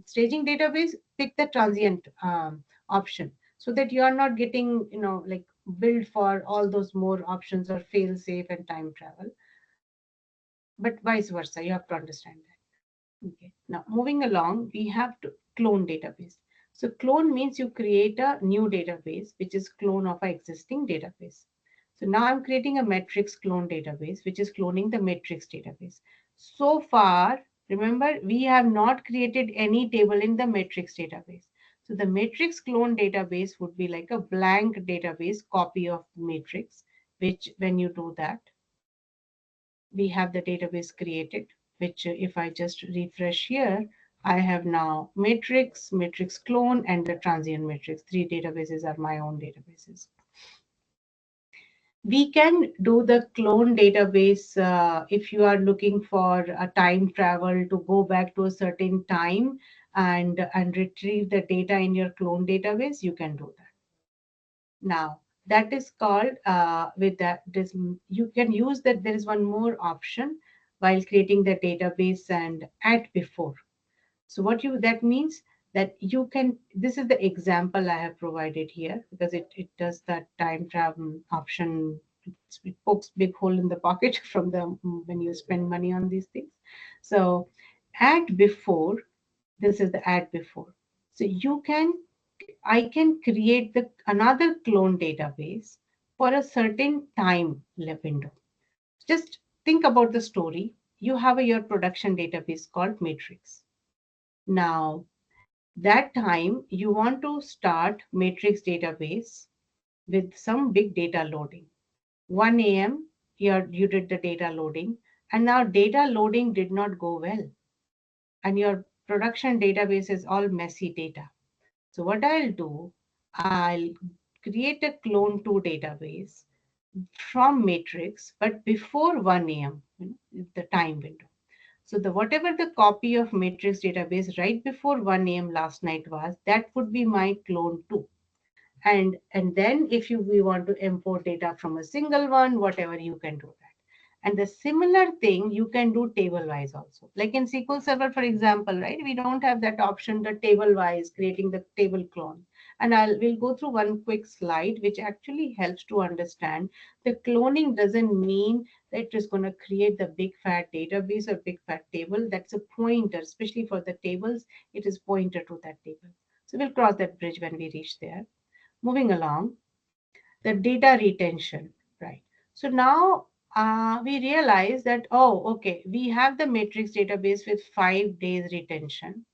staging database, pick the transient option, so that you are not getting, like, build for all those more options or fail safe and time travel, but vice versa, you have to understand that. Okay, now moving along, we have to clone database. So clone means you create a new database which is clone of an existing database. So now I'm creating a matrix clone database, which is cloning the matrix database. So far, remember, we have not created any table in the matrix database. So the matrix clone database would be like a blank database copy of matrix, which when you do that, we have the database created, which if I just refresh here, I have now matrix, matrix clone, and the transient matrix. 3 databases are my own databases. We can do the clone database if you are looking for a time travel to go back to a certain time and retrieve the data in your clone database, you can do that. Now, that is called, with that, this, you can use that. There is one more option while creating the database, and add before. So what that means that you can, this is the example I have provided here, because it does that time travel option. It pokes big hole in the pocket from the when you spend money on these things. So add before, this is the add before. So I can create another clone database for a certain time window. Just think about the story. You have your production database called matrix. Now, that time you want to start matrix database with some big data loading. 1 a.m. You did the data loading, and now data loading did not go well, and your production database is all messy data. So what I'll do, I'll create a clone 2 database from matrix, but before 1 a.m., the time window. So the whatever the copy of matrix database right before 1 a.m. last night was, that would be my clone 2. And then if we want to import data from a single one, whatever, you can do that. And the similar thing you can do table wise also. Like in SQL Server, for example, right? We don't have that option, the table wise, creating the table clone. And we'll go through one quick slide, which actually helps to understand the cloning doesn't mean that it is going to create the big fat database or big fat table. That's a pointer, especially for the tables, it is pointer to that table. So we'll cross that bridge when we reach there. Moving along, the data retention, right? So now we realized that, oh, okay, we have the matrix database with 5 days retention.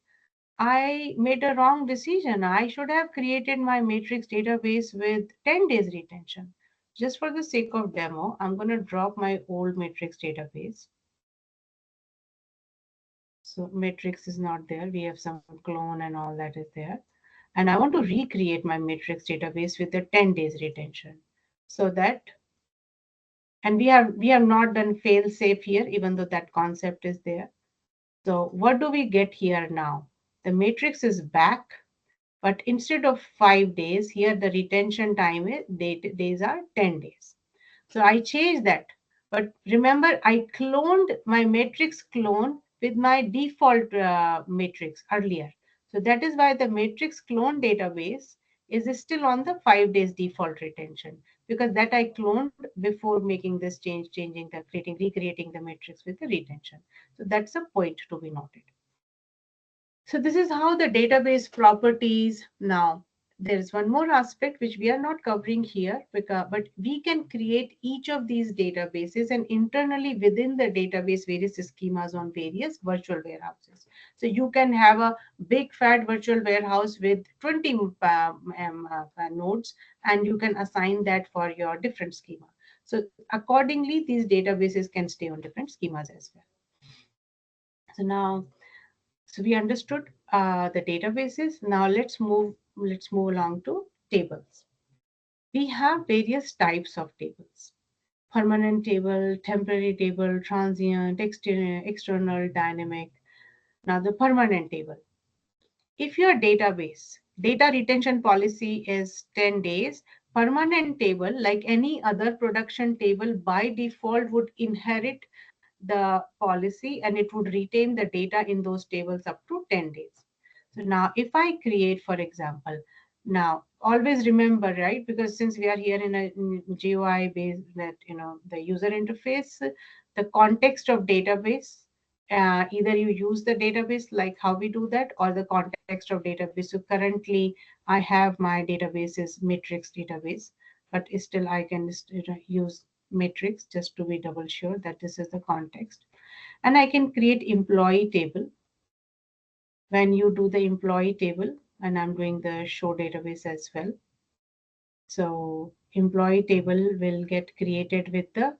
I made a wrong decision. I should have created my matrix database with 10 days retention. Just for the sake of demo, I'm going to drop my old matrix database. So matrix is not there. We have some clone and all that is there. And I want to recreate my matrix database with the 10 days retention. So that, and we have not done fail safe here, even though that concept is there. So what do we get here now? The matrix is back, but instead of 5 days, here the retention time is days are 10 days. So I changed that. But remember, I cloned my matrix clone with my default matrix earlier. So that is why the matrix clone database is still on the 5 days default retention, because that I cloned before making this change, recreating the matrix with the retention. So that's a point to be noted. So this is how the database properties. Now, there is one more aspect which we are not covering here, but we can create each of these databases and internally within the database various schemas on various virtual warehouses. So you can have a big fat virtual warehouse with 20 nodes, and you can assign that for your different schema. So accordingly, these databases can stay on different schemas as well. So now, so we understood the databases. Now let's move along to tables. We have various types of tables: permanent table, temporary table, transient, external, dynamic. Now the permanent table. If your database data retention policy is 10 days, permanent table, like any other production table, by default would inherit the policy and it would retain the data in those tables up to 10 days. So now if I create, for example, now always remember, right, because since we are here in a GUI based, that, the user interface, the context of database, either you use the database like how we do that, or the context of database. So currently I have my database is matrix database, but still I can use matrix just to be double sure that this is the context. And I can create employee table. When you do the employee table, and I'm doing the show database as well. So employee table will get created with the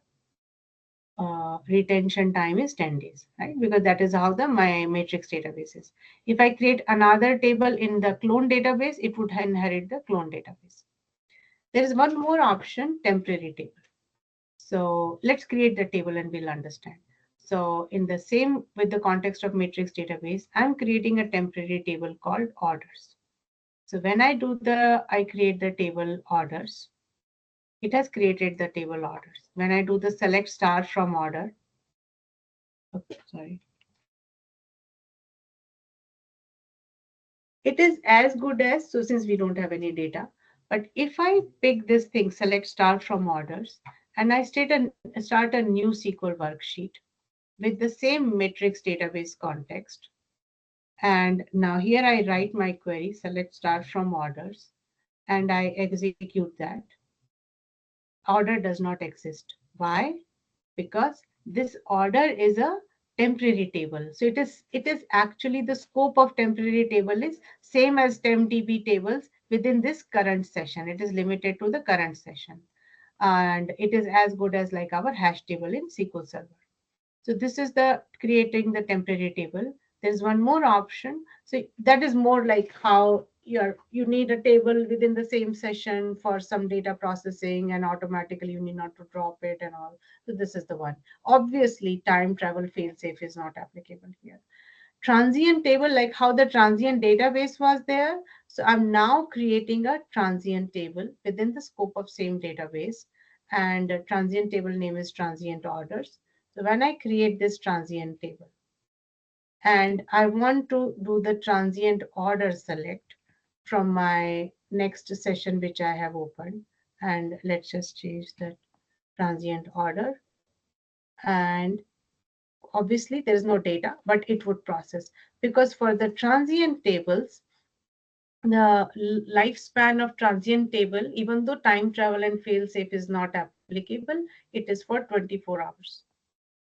retention time is 10 days, right? Because that is how my matrix database is. If I create another table in the clone database, it would inherit the clone database. There is one more option, temporary table. So let's create the table and we'll understand. So in the same, with the context of matrix database, I'm creating a temporary table called orders. So when I create the table orders, it has created the table orders. When I do the select star from order, it is as good as, so since we don't have any data, but if I pick this thing, select star from orders, and I start a new SQL worksheet with the same matrix database context. And now here I write my query, select star from orders, and I execute that. Order does not exist. Why? Because this order is a temporary table. So it is actually, the scope of temporary table is same as tempdb tables within this current session. It is limited to the current session. And it is as good as like our hash table in SQL Server. So this is the creating the temporary table. There's one more option. So that is more like how you need a table within the same session for some data processing, and automatically you need not to drop it and all. So this is the one. Obviously, time travel failsafe is not applicable here. Transient table, like how the transient database was there. So I'm now creating a transient table within the scope of same database, and transient table name is transient orders. So when I create this transient table and I want to do the transient order select from my next session, which I have opened, and let's just change the transient order. And obviously there is no data, but it would process, because for the transient tables, the lifespan of transient table, even though time travel and fail safe is not applicable, it is for 24 hours.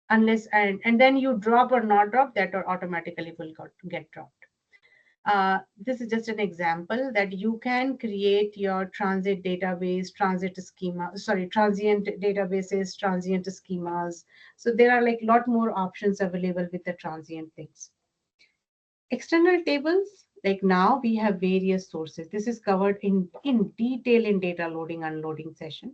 Unless, and then you drop or not drop, that or automatically will get dropped. This is just an example that you can create your transit database, transient databases, transient schemas. So there are like a lot more options available with the transient things. External tables, like now we have various sources. This is covered in detail in data loading, unloading session.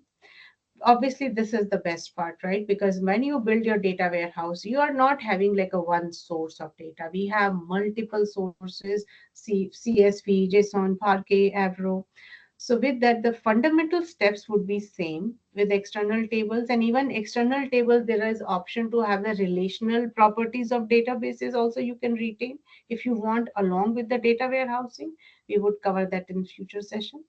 Obviously this is the best part, right? Because when you build your data warehouse, you are not having like a one source of data. We have multiple sources, CSV, JSON, Parquet, Avro. So with that, the fundamental steps would be same with external tables, and even external tables, there is option to have the relational properties of databases also you can retain if you want along with the data warehousing. We would cover that in future session.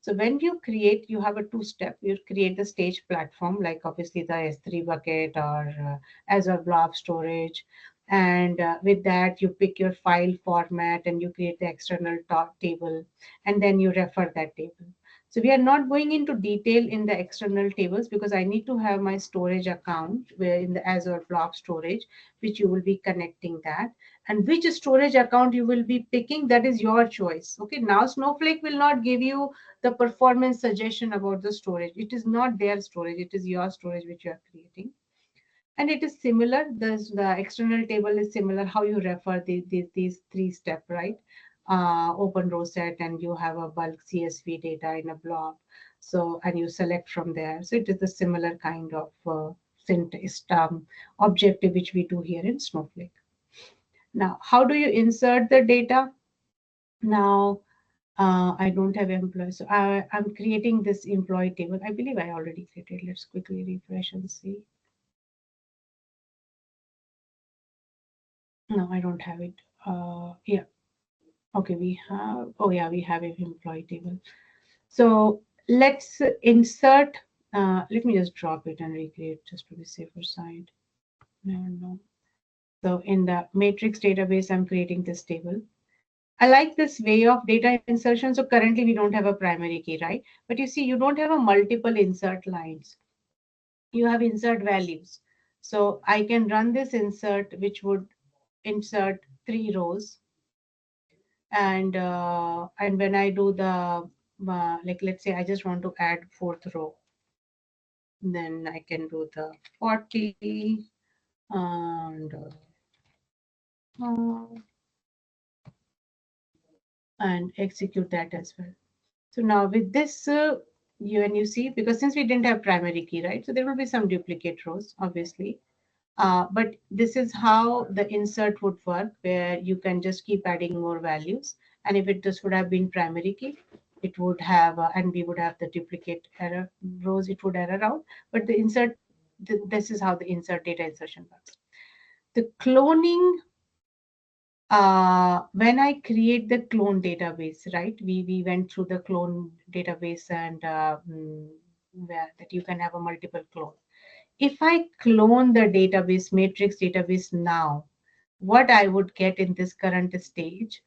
So when you create, you have a two-step. You create the stage platform, like obviously the S3 bucket or Azure Blob Storage. And with that, you pick your file format and you create the external table, and then you refer that table. So we are not going into detail in the external tables because I need to have my storage account where in the Azure Blob Storage, which you will be connecting that. And which storage account you will be picking, that is your choice. Okay, now Snowflake will not give you the performance suggestion about the storage. It is not their storage, it is your storage which you are creating. And it is similar, the external table is similar, how you refer these three step, right? Open row set, and you have a bulk CSV data in a blob. So, and you select from there. So it is the similar kind of objective which we do here in Snowflake. Now, how do you insert the data? Now, I don't have employees, so I'm creating this employee table. I believe I already created. Let's quickly refresh and see. No, I don't have it. Yeah. Okay, we have. Oh yeah, we have an employee table. So let's insert. Let me just drop it and recreate just to be safer side. No. So in the matrix database, I'm creating this table. I like this way of data insertion. So currently we don't have a primary key, right? But you see, you don't have a multiple insert lines. You have insert values. So I can run this insert, which would insert 3 rows. And when I do the, like, let's say I just want to add 4th row. Then I can do the 40 and execute that as well. So now with this, you see, because since we didn't have primary key, right? So there will be some duplicate rows, obviously. But this is how the insert would work, where you can just keep adding more values. And if it just would have been primary key, it would have, and we would have the duplicate error rows, it would error out. But the insert, this is how the insert data insertion works. The cloning, when I create the clone database, right? We went through the clone database and where that you can have a multiple clone. If I clone the database, matrix database now, what I would get in this current stage,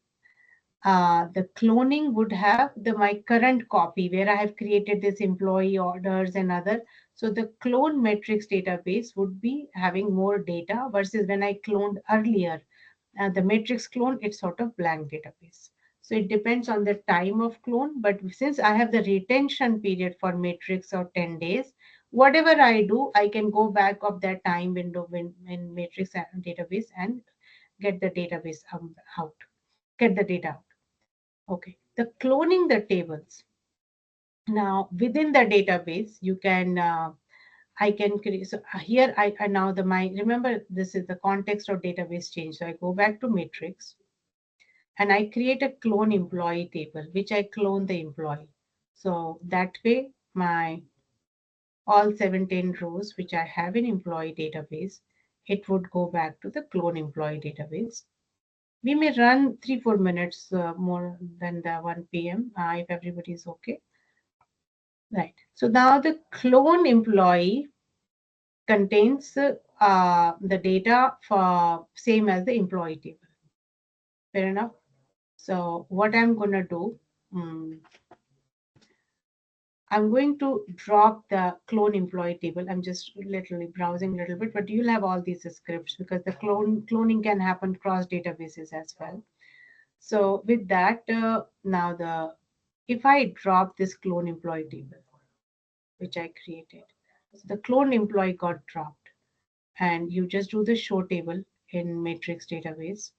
the cloning would have my current copy where I have created this employee orders and other. So the clone matrix database would be having more data versus when I cloned earlier. The matrix clone, it's sort of blank database. So it depends on the time of clone, but since I have the retention period for matrix of 10 days, whatever I do, I can go back of that time window in matrix database and get the database out, get the data out. Okay, the cloning the tables. Now within the database, you can I can create. So here I now remember this is the context of database change. So I go back to matrix and I create a clone employee table, which I clone the employee. So that way my all 17 rows which I have in employee database, it would go back to the clone employee database. We may run 3-4 minutes more than the 1 p.m. If everybody is okay. Right. So now the clone employee contains the data for same as the employee table. Fair enough. So what I'm going to do, I'm going to drop the clone employee table. I'm just literally browsing a little bit, but you'll have all these scripts because the cloning can happen cross databases as well. So with that, if I drop this clone employee table, which I created, so the clone employee got dropped, and you just do the show table in matrix database.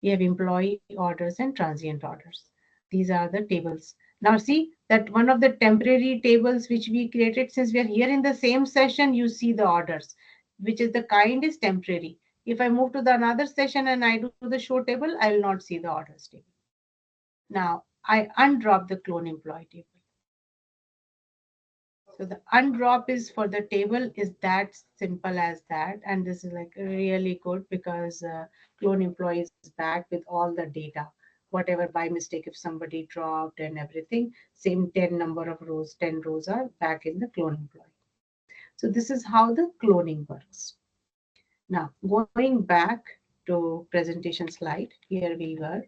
We have employee orders and transient orders. These are the tables. Now see that one of the temporary tables which we created, since we are here in the same session, you see the orders, which is the kind is temporary. If I move to the another session and I do the show table, I will not see the orders table. Now I undrop the clone employee table. So the undrop is for the table is that simple as that. And this is like really good because clone employee is back with all the data, whatever by mistake, if somebody dropped and everything, same 10 number of rows, 10 rows are back in the clone employee. So this is how the cloning works. Now going back to presentation slide, here we were.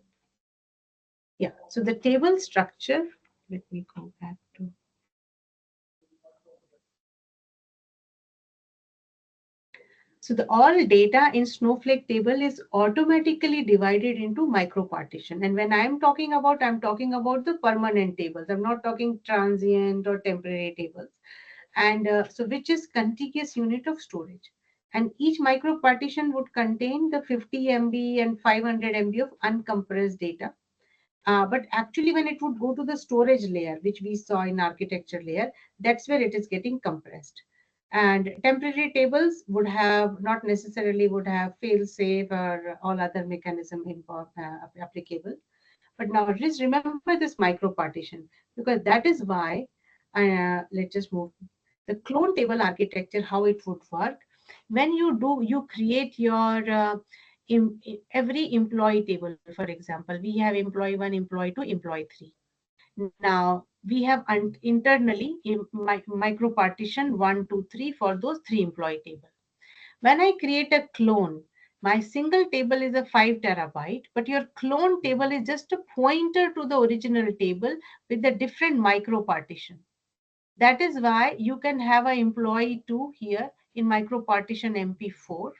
Yeah, so the table structure, let me go back to. So the all data in Snowflake table is automatically divided into micro partition. And when I'm talking about the permanent tables. I'm not talking transient or temporary tables. And so which is contiguous unit of storage. And each micro partition would contain the 50 MB and 500 MB of uncompressed data. But actually when it would go to the storage layer, which we saw in architecture layer, that's where it is getting compressed. And temporary tables would have not necessarily would have fail safe or all other mechanism involved, applicable. But now just remember this micro partition, because that is why, let's just move the clone table architecture, how it would work. When you create your every employee table. For example, we have employee 1, employee 2, employee 3. Now we have internally micro partition 1, 2, 3 for those 3 employee table. When I create a clone, my single table is a 5 terabyte, but your clone table is just a pointer to the original table with a different micro partition. That is why you can have an employee 2 here in micro partition MP4,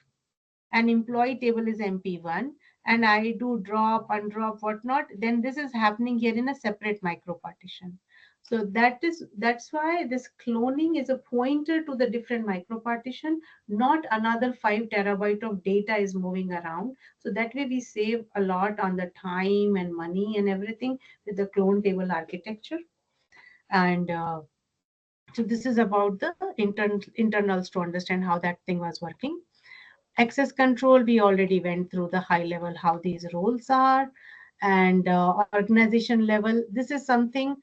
and employee table is MP1, and I do drop, undrop, whatnot, then this is happening here in a separate micro partition. So that's why this cloning is a pointer to the different micro partition, not another 5 terabyte of data is moving around. So that way we save a lot on the time and money and everything with the clone table architecture. And so this is about the internals to understand how that thing was working. Access control, we already went through the high level, how these roles are. And organization level, this is something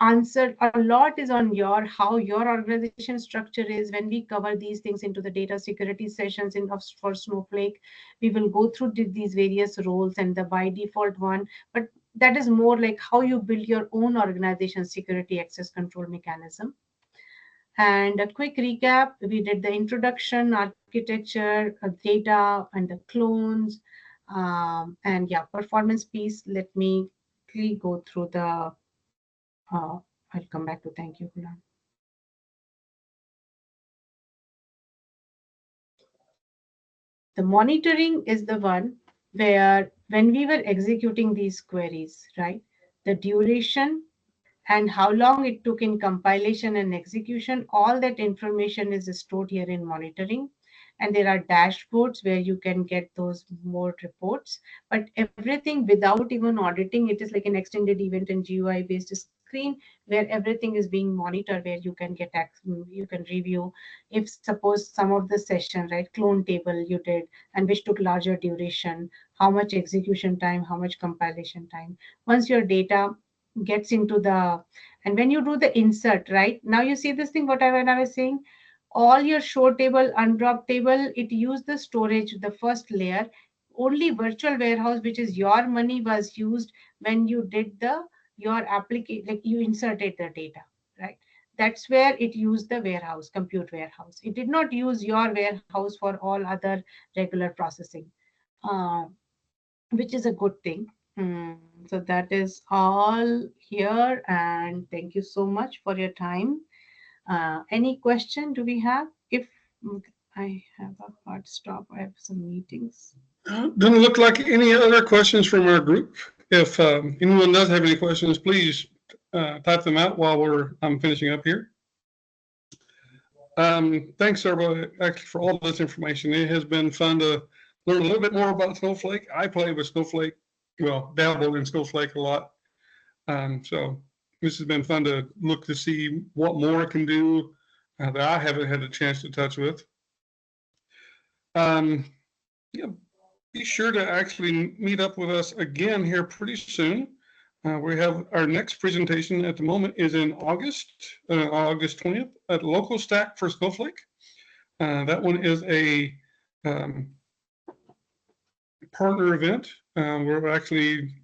answered a lot is on your how your organization structure is. When we cover these things into the data security sessions for Snowflake, we will go through these various roles and the by default one, but that is more like how you build your own organization security access control mechanism. And a quick recap, we did the introduction, architecture, data, and the clones. And yeah, performance piece, let me quickly go through the, I'll come back to thank you, Gulam. The monitoring is the one where when we were executing these queries, right, the duration and how long it took in compilation and execution, all that information is stored here in monitoring. And there are dashboards where you can get those more reports, but everything without even auditing, it is like an extended event and GUI based screen where everything is being monitored, where you can get you can review if suppose some of the session, right, clone table you did and which took larger duration, how much execution time, how much compilation time. Once your data gets into the, and when you do the insert, right, now you see this thing, when I was saying, all your show table, undrop table, it used the storage, the first layer. Only virtual warehouse, which is your money, was used when you did the your application, like you inserted the data, right? That's where it used the warehouse, compute warehouse. It did not use your warehouse for all other regular processing, uh, which is a good thing. So that is all here, and thank you so much for your time. Any question do we have? If I have a hard stop, I have some meetings. Doesn't look like any other questions from our group. If anyone does have any questions, please type them out while I'm finishing up here. Thanks, Surbhi, actually, for all this information. It has been fun to learn a little bit more about Snowflake. I play with Snowflake, well, dabbled in Snowflake a lot. So this has been fun to look to see what more it can do that I haven't had a chance to touch with. Yeah, be sure to actually meet up with us again here pretty soon. We have our next presentation at the moment is in August 20th at Local Stack for Snowflake. That one is a partner event where it actually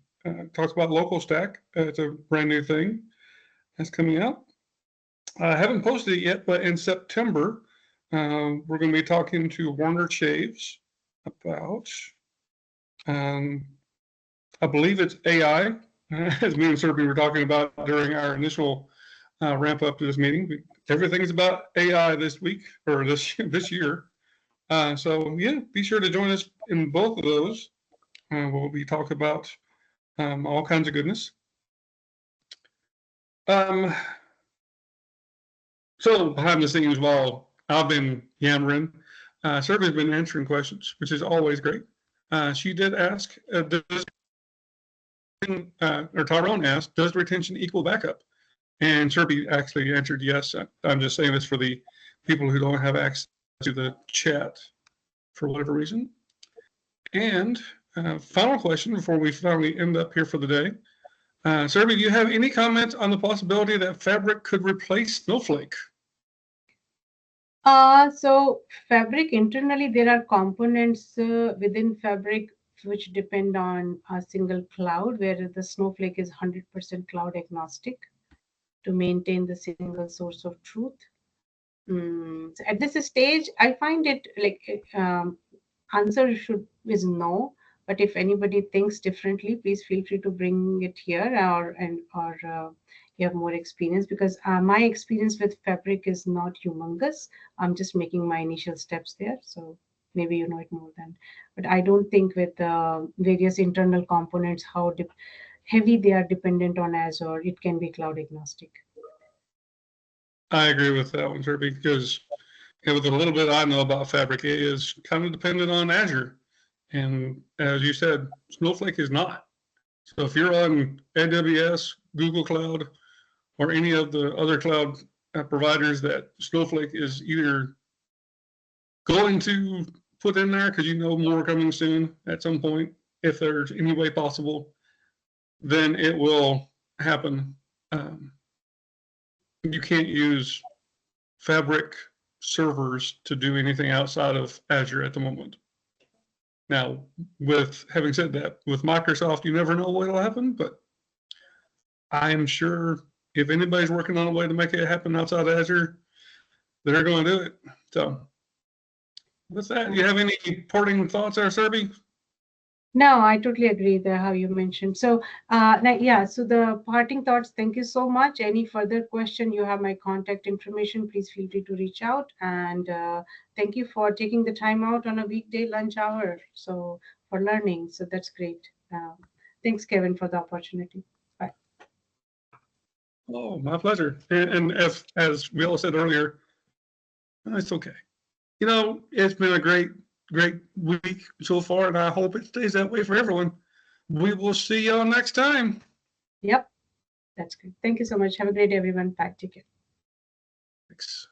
talks about Local Stack. It's a brand new thing that's coming out. I haven't posted it yet, but in September, we're going to be talking to Warner Chaves about, I believe it's AI, as me and Surbhi were talking about during our initial ramp up to this meeting. Everything's about AI this week or this year. So yeah, be sure to join us in both of those. We'll be talking about all kinds of goodness. So behind the scenes, while I've been yammering, Surbhi's been answering questions, which is always great. She did ask, or Tyrone asked, does retention equal backup? And Surbhi actually answered yes. I'm just saying this for the people who don't have access to the chat for whatever reason. And final question before we finally end up here for the day. Surbhi, do you have any comments on the possibility that Fabric could replace Snowflake? So Fabric internally, there are components within Fabric which depend on a single cloud, where the Snowflake is 100% cloud agnostic to maintain the single source of truth. So at this stage, I find it like answer is no. But if anybody thinks differently, please feel free to bring it here, or you have more experience, because my experience with Fabric is not humongous. I'm just making my initial steps there, so maybe you know it more than. But I don't think with various internal components how heavy they are dependent on Azure, it can be cloud agnostic. I agree with that one, Surbhi, because with the little bit I know about Fabric, it is kind of dependent on Azure. And as you said, Snowflake is not. So if you're on AWS, Google Cloud, or any of the other cloud providers that Snowflake is either going to put in there, because you know more coming soon at some point, if there's any way possible, then it will happen. You can't use Fabric servers to do anything outside of Azure at the moment. Now, with having said that, with Microsoft, you never know what will happen, but I am sure if anybody's working on a way to make it happen outside of Azure, they're going to do it. So with that, do you have any parting thoughts there, Surbhi? No, I totally agree there how you mentioned. So yeah, so the parting thoughts, thank you so much. Any further question, you have my contact information, please feel free to reach out. And thank you for taking the time out on a weekday lunch hour. So for learning, so that's great. Thanks, Kevin, for the opportunity. Bye. Oh, my pleasure. And as we all said earlier, it's okay. You know, it's been a great week so far, and I hope it stays that way for everyone. We will see y'all next time. Yep, that's good. Thank you so much. Have a great day, everyone. Bye. Take care. Thanks.